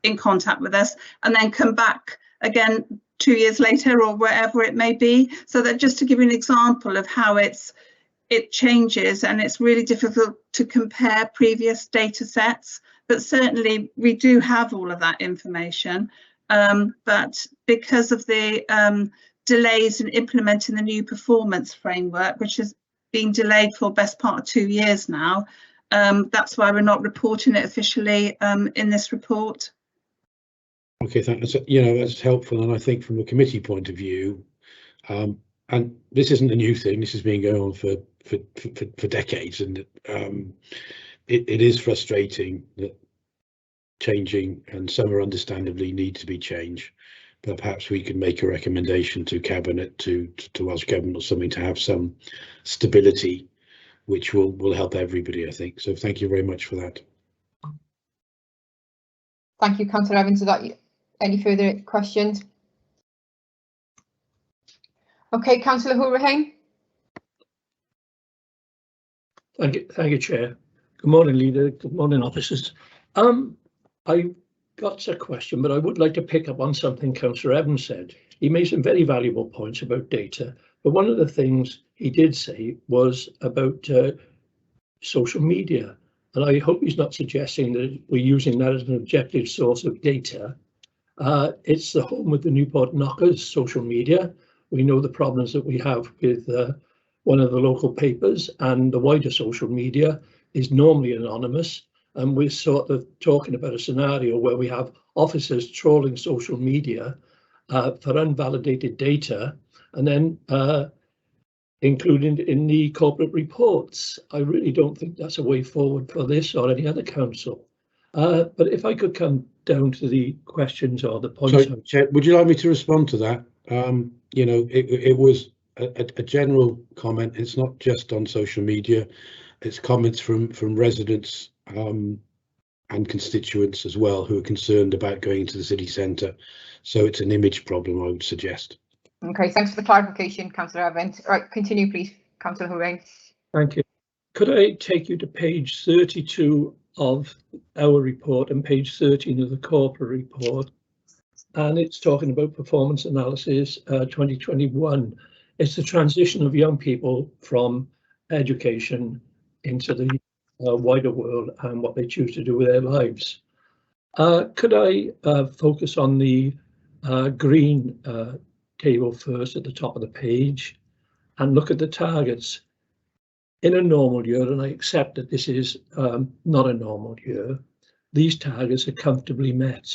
in contact with us and then come back again 2 years later or wherever it may be. So that just to give you an example of how it changes, and it's really difficult to compare previous data sets, but certainly we do have all of that information. But because of the delays in implementing the new performance framework, which has been delayed for best part of 2 years now, that's why we're not reporting it officially in this report. Okay, thanks. That's helpful, and I think from a committee point of view, and this isn't a new thing. This has been going on for decades, and it is frustrating that changing, and some are understandably need to be changed, but perhaps we can make a recommendation to Cabinet, to Welsh Government or something, to have some stability, which will help everybody, I think. So thank you very much for that. Thank you, Councillor Evans. Any further questions? Okay, Councillor Hourihane. Thank you, Chair. Good morning, Leader. Good morning, officers. I got a question, but I would like to pick up on something Councillor Evans said. He made some very valuable points about data, but one of the things he did say was about social media, and I hope he's not suggesting that we're using that as an objective source of data. It's the home of the Newport Knockers social media. We know the problems that we have with one of the local papers, and the wider social media is normally anonymous. And we're sort of talking about a scenario where we have officers trolling social media for unvalidated data, and then including in the corporate reports. I really don't think that's a way forward for this or any other council. But if I could come down to the questions or the points. Sorry, Chair, would you like me to respond to that? It was a general comment. It's not just on social media. It's comments from residents and constituents as well, who are concerned about going to the city centre. So it's an image problem, I would suggest. Okay, thanks for the clarification, Councillor Evans. Right, continue please, Councillor Hourihane. Thank you. Could I take you to page 32 of our report and page 13 of the corporate report? And it's talking about performance analysis 2021. It's the transition of young people from education into the wider world and what they choose to do with their lives. Could I focus on the green table first at the top of the page and look at the targets? In a normal year, and I accept that this is not a normal year, these targets are comfortably met.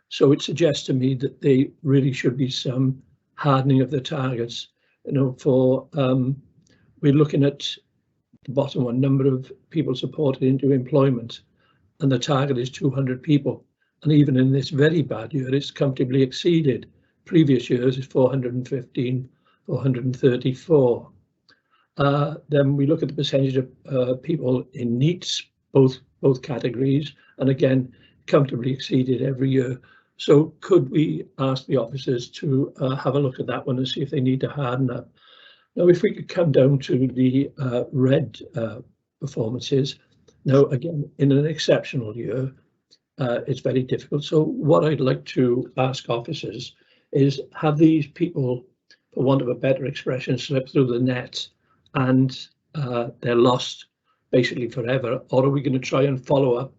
So it suggests to me that they really should be some hardening of the targets. We're looking at the bottom one, number of people supported into employment, and the target is 200 people. And even in this very bad year, it's comfortably exceeded. Previous years is 415, 434. Then we look at the percentage of people in NEETs, both categories, and again, comfortably exceeded every year. So could we ask the officers to have a look at that one and see if they need to harden up? Now, if we could come down to the red performances. Now, again, in an exceptional year, it's very difficult. So what I'd like to ask officers is, have these people, for want of a better expression, slipped through the net and they're lost basically forever? Or are we going to try and follow up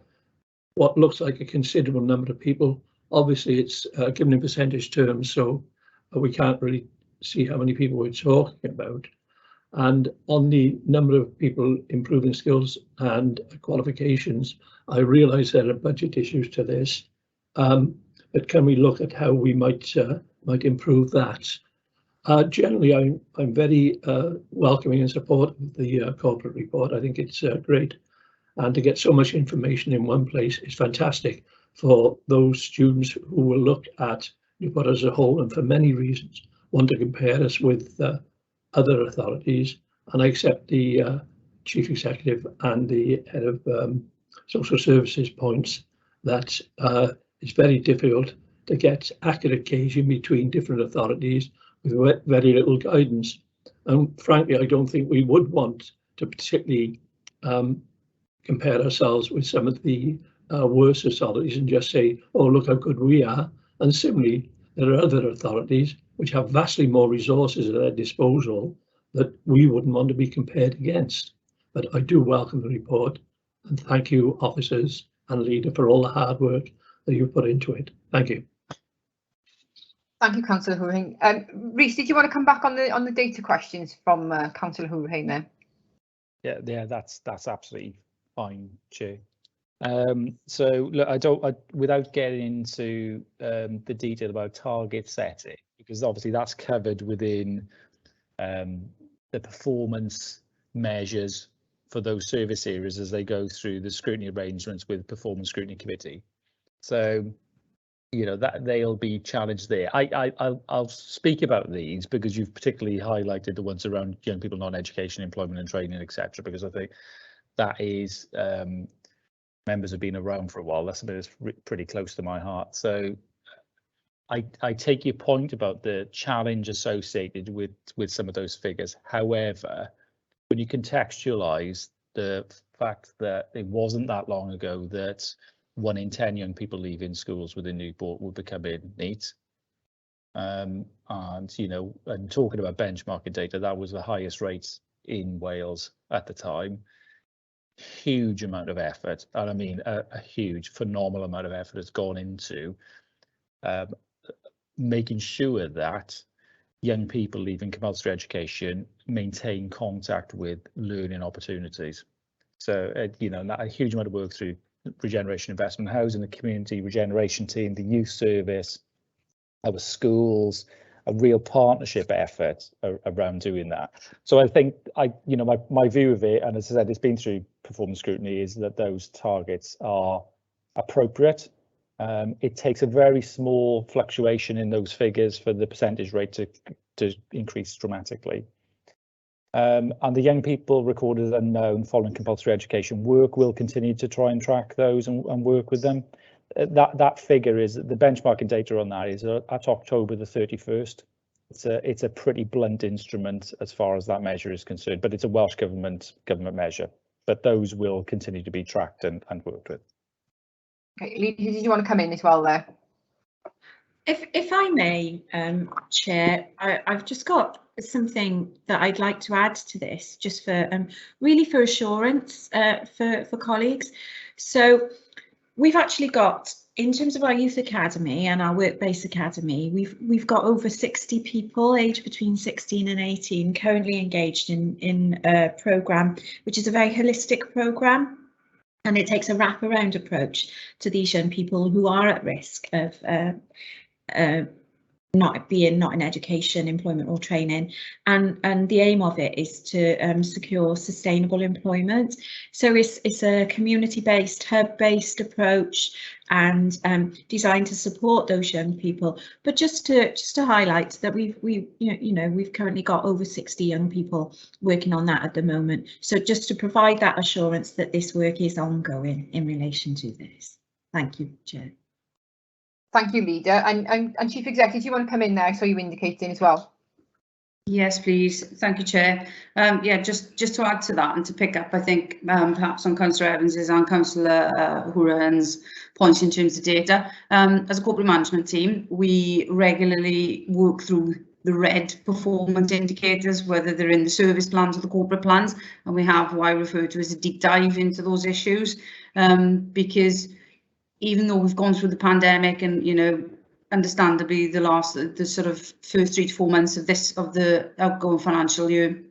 what looks like a considerable number of people? Obviously, it's given in percentage terms, so we can't really see how many people we're talking about. And on the number of people improving skills and qualifications, I realise there are budget issues to this, but can we look at how we might improve that? Generally, I'm very welcoming and supportive of the corporate report. I think it's great, and to get so much information in one place is fantastic for those students who will look at Newport as a whole, and for many reasons want to compare us with other authorities. And I accept the Chief Executive and the Head of Social Services points that it's very difficult to get accurate gauging between different authorities with very little guidance. And frankly, I don't think we would want to particularly compare ourselves with some of the worse authorities and just say, oh, look how good we are. And similarly, there are other authorities which have vastly more resources at their disposal that we wouldn't want to be compared against. But I do welcome the report, and thank you, officers and leader, for all the hard work that you put into it. Thank you. Thank you, Councillor Hourihane. Rhys, did you want to come back on the data questions from Councillor Hourihane there? Yeah, that's absolutely fine, Chair. So look, without getting into the detail about target setting, because obviously that's covered within the performance measures for those service areas as they go through the scrutiny arrangements with Performance Scrutiny Committee. So, you know, that they'll be challenged there. I'll speak about these because you've particularly highlighted the ones around young people, non-education, employment and training, etc. Because I think that is members have been around for a while. That's something that's pretty close to my heart. So I take your point about the challenge associated with some of those figures. However, when you contextualize the fact that it wasn't that long ago that 1 in 10 young people leaving schools within Newport would become NEET. And, you know, and talking about benchmarking data, that was the highest rates in Wales at the time. Huge amount of effort, and I mean a huge, phenomenal amount of effort has gone into making sure that young people leaving compulsory education maintain contact with learning opportunities. So, you know, a huge amount of work through Regeneration Investment Housing, the community regeneration team, the youth service, our schools, a real partnership effort around doing that. So I think you know, my view of it, and as I said, it's been through performance scrutiny, is that those targets are appropriate. It takes a very small fluctuation in those figures for the percentage rate to increase dramatically. And the young people recorded as unknown following compulsory education work will continue to try and track those and work with them. That figure is, the benchmarking data on that is at October the 31st. It's a pretty blunt instrument as far as that measure is concerned, but it's a Welsh government measure. But those will continue to be tracked and worked with. Okay, Lee, did you want to come in as well there? If I may, Chair, I've just got something that I'd like to add to this, just for really for assurance for colleagues. So we've actually got, in terms of our youth academy and our work-based academy, we've got over 60 people aged between 16 and 18 currently engaged in a programme, which is a very holistic programme. And it takes a wraparound approach to these young people who are at risk of not in education, employment or training, and the aim of it is to secure sustainable employment. So it's a community-based, hub-based approach, and designed to support those young people. But just to highlight that we've currently got over 60 young people working on that at the moment. So just to provide that assurance that this work is ongoing in relation to this. Thank you, Chair. Thank you, Leader. And Chief Executive, do you want to come in there? So you indicating as well. Yes, please. Thank you, Chair. Yeah, just to add to that and to pick up, I think perhaps on Councillor Evans's and Councillor Hourihane's points in terms of data. As a corporate management team, we regularly work through the red performance indicators, whether they're in the service plans or the corporate plans, and we have what I refer to as a deep dive into those issues, because even though we've gone through the pandemic and, you know, understandably the sort of first 3 to 4 months of the outgoing financial year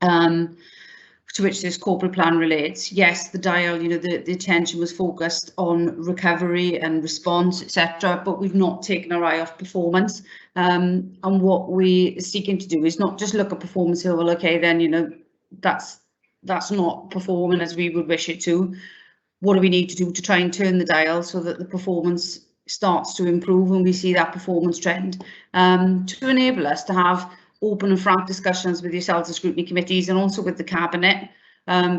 to which this corporate plan relates. Yes, the dial, the attention was focused on recovery and response, etc., but we've not taken our eye off performance. And what we're seeking to do is not just look at performance and, well, okay, then, that's not performing as we would wish it to. What do we need to do to try and turn the dial so that the performance starts to improve and we see that performance trend, to enable us to have open and frank discussions with yourselves as scrutiny committees and also with the cabinet,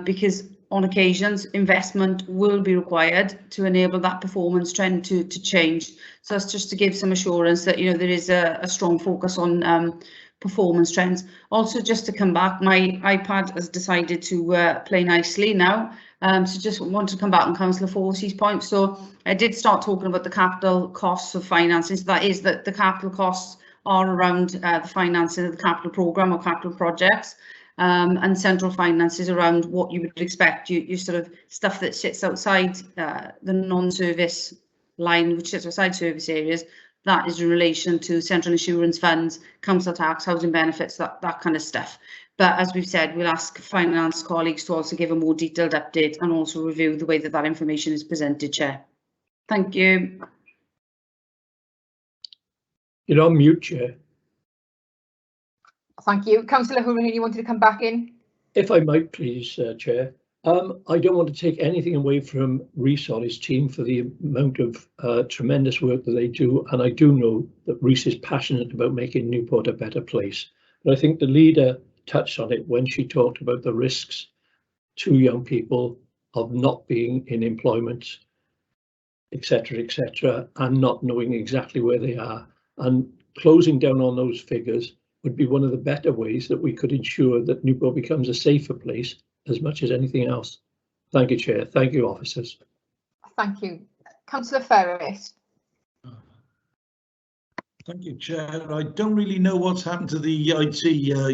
because on occasions investment will be required to enable that performance trend to change. So that's just to give some assurance that there is a strong focus on performance trends. Also, just to come back, my iPad has decided to play nicely now. So just want to come back on Councillor Forsey's point. So I did start talking about the capital costs of financing. So that is that the capital costs are around the financing of the capital programme or capital projects, and central finances around what you would expect, you sort of stuff that sits outside the non-service line, which sits outside service areas. That is in relation to central insurance funds, council tax, housing benefits, that kind of stuff. But as we've said, we'll ask finance colleagues to also give a more detailed update and also review the way that information is presented, Chair. Thank you. You're on mute, Chair. Thank you. Councillor Horan, you wanted to come back in? If I might please, Chair. I don't want to take anything away from Rhys or his team for the amount of tremendous work that they do, and I do know that Rhys is passionate about making Newport a better place. But I think the leader touched on it when she talked about the risks to young people of not being in employment, etc., and not knowing exactly where they are. And closing down on those figures would be one of the better ways that we could ensure that Newport becomes a safer place as much as anything else. Thank you, Chair. Thank you, officers. Thank you. Councillor Ferris. Thank you, Chair. I don't really know what's happened to the IT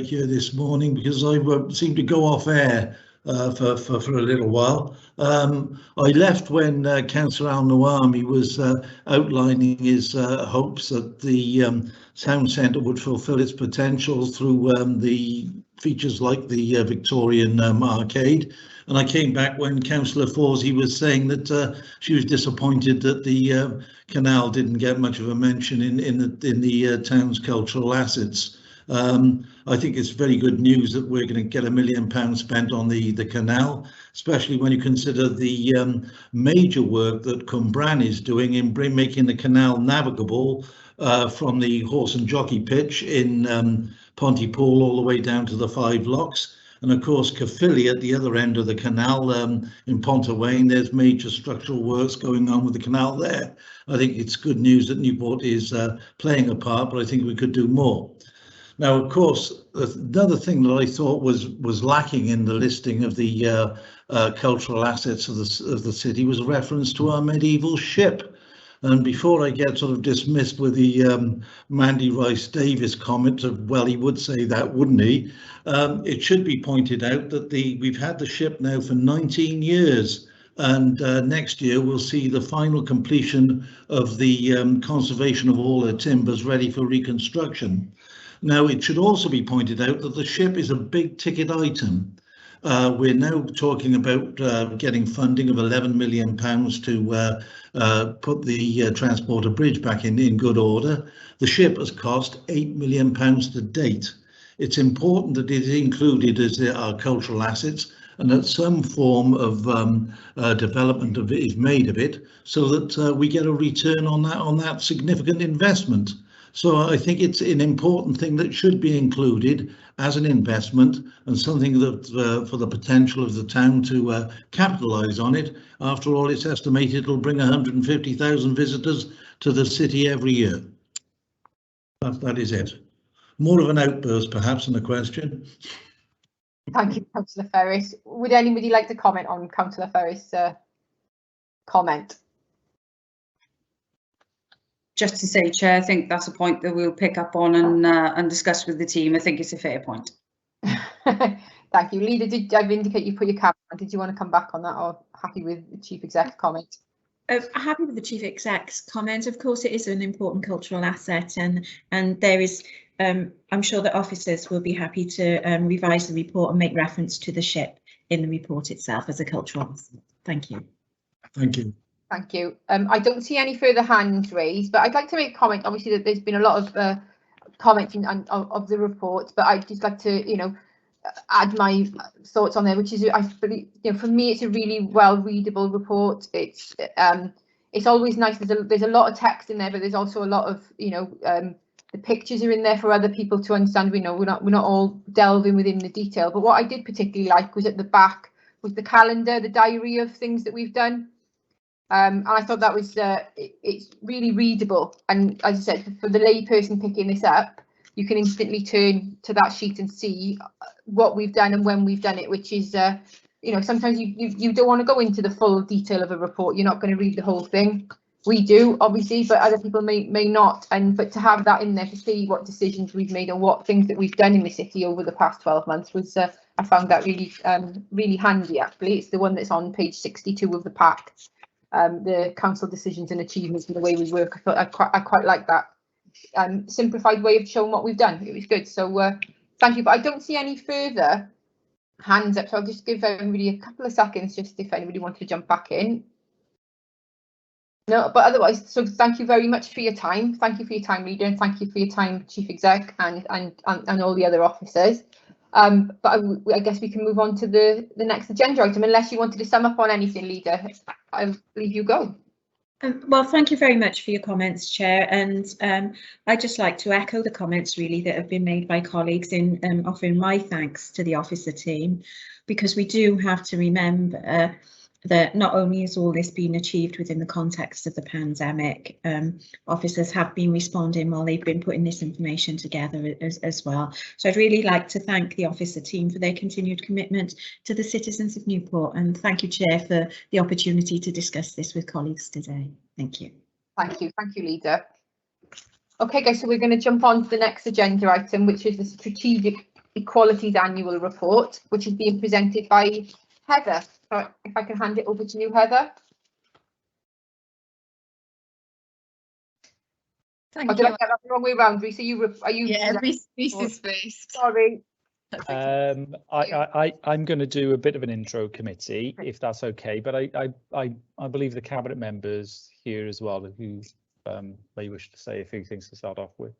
here this morning, because I seem to go off air for a little while. I left when Councillor Al-Nawami was outlining his hopes that the town centre would fulfil its potential through the features like the Victorian arcade. And I came back when Councillor Forsey was saying that she was disappointed that the canal didn't get much of a mention in the town's cultural assets. I think it's very good news that we're going to get £1 million spent on the canal, especially when you consider the major work that Cumbran is doing in making the canal navigable from the horse and jockey pitch in Pontypool all the way down to the 5 locks. And of course, Caerphilly at the other end of the canal in Pontywayn, there's major structural works going on with the canal there. I think it's good news that Newport is playing a part, but I think we could do more. Now, of course, another thing that I thought was lacking in the listing of the cultural assets of the city was a reference to our medieval ship. And before I get sort of dismissed with the Mandy Rice Davis comment of, well, he would say that, wouldn't he? It should be pointed out that we've had the ship now for 19 years. And next year we'll see the final completion of the conservation of all the timbers ready for reconstruction. Now, it should also be pointed out that the ship is a big ticket item. We're now talking about getting funding of £11 million to put the transporter bridge back in good order. The ship has cost £8 million to date. It's important that it is included as our cultural assets and that some form of development of it is made of it, so that we get a return on that significant investment. So I think it's an important thing that should be included as an investment and something that for the potential of the town to capitalise on it. After all, it's estimated it'll bring 150,000 visitors to the city every year. That is it. More of an outburst, perhaps, than a question. Thank you, Councillor Ferris. Would anybody like to comment on Councillor Ferris' comment? Just to say, Chair, I think that's a point that we'll pick up on and discuss with the team. I think it's a fair point. Thank you. Leader, did I indicate you put your cap on? Did you want to come back on that, or happy with the Chief Exec's comment? Happy with the Chief Exec's comment. Of course, it is an important cultural asset, and there is. I'm sure that officers will be happy to revise the report and make reference to the ship in the report itself as a cultural asset. Thank you. Thank you. Thank you. I don't see any further hands raised, but I'd like to make a comment. Obviously, that there's been a lot of commenting of the report, but I'd just like to, you know, add my thoughts on there, which is, I believe, you know, for me, it's a really well readable report. It's always nice. There's a lot of text in there, but there's also a lot of, you know, the pictures are in there for other people to understand. We know we're not all delving within the detail, but what I did particularly like was at the back was the calendar, the diary of things that we've done. And I thought that was it's really readable, and as I said, for the lay person picking this up, you can instantly turn to that sheet and see what we've done and when we've done it, which is you know, sometimes you don't want to go into the full detail of a report. You're not going to read the whole thing. We do, obviously, but other people may not. But to have that in there to see what decisions we've made and what things that we've done in the city over the past 12 months was I found that really really handy. Actually, it's the one that's on page 62 of the pack. The council decisions and achievements and the way we work. I thought I quite like that simplified way of showing what we've done. It was good. So thank you. But I don't see any further hands up, so I'll just give everybody a couple of seconds just if anybody wants to jump back in. No, but otherwise, so thank you very much for your time. Thank you for your time, Leader, and thank you for your time, Chief Exec, and all the other officers. But I guess we can move on to the next agenda item, unless you wanted to sum up on anything, Leader. I'll leave you go. Well, thank you very much for your comments, Chair, and I'd just like to echo the comments really that have been made by colleagues in offering my thanks to the officer team, because we do have to remember that not only has all this been achieved within the context of the pandemic, officers have been responding while they've been putting this information together as well. So I'd really like to thank the officer team for their continued commitment to the citizens of Newport, and thank you, Chair, for the opportunity to discuss this with colleagues today. Thank you. Thank you, Leader. Okay, guys, so we're going to jump on to the next agenda item, which is the Strategic Equalities Annual Report, which is being presented by Heather. So if I can hand it over to you, Heather. Thank you. Did I get that the wrong way around, Reese? Are you? Yeah, Reese's face. Sorry. I'm going to do a bit of an intro committee, if that's okay. But I believe the cabinet members here as well who may wish to say a few things to start off with.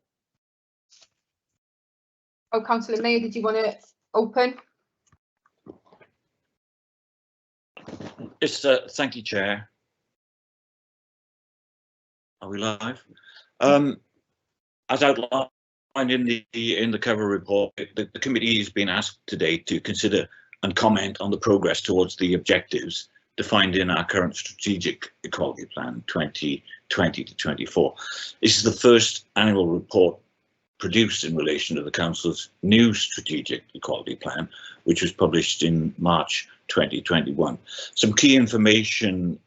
Oh, Councillor Mayor, did you want to open? Yes, thank you, Chair. Are we live? As outlined in the cover report, the committee has been asked today to consider and comment on the progress towards the objectives defined in our current Strategic Equality Plan 2020 to 24. This is the first annual report produced in relation to the Council's new Strategic Equality Plan, which was published in March 2021. Some key information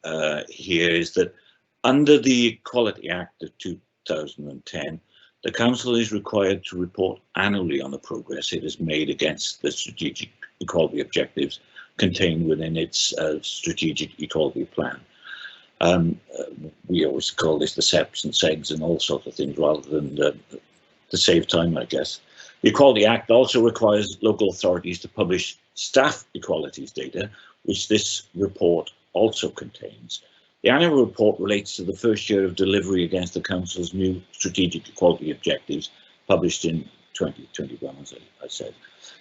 here is that under the Equality Act of 2010, the Council is required to report annually on the progress it has made against the strategic equality objectives contained within its Strategic Equality Plan. We always call this the Septs and Segs and all sorts of things rather than to save time, I guess. The Equality Act also requires local authorities to publish staff equalities data, which this report also contains. The annual report relates to the first year of delivery against the Council's new strategic equality objectives, published in 2021, as I said.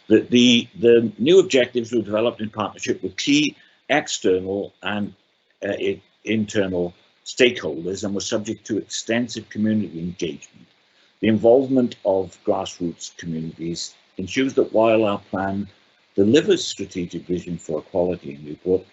The new objectives were developed in partnership with key external and internal stakeholders and were subject to extensive community engagement. The involvement of grassroots communities ensures that while our plan delivers strategic vision for equality in Newport,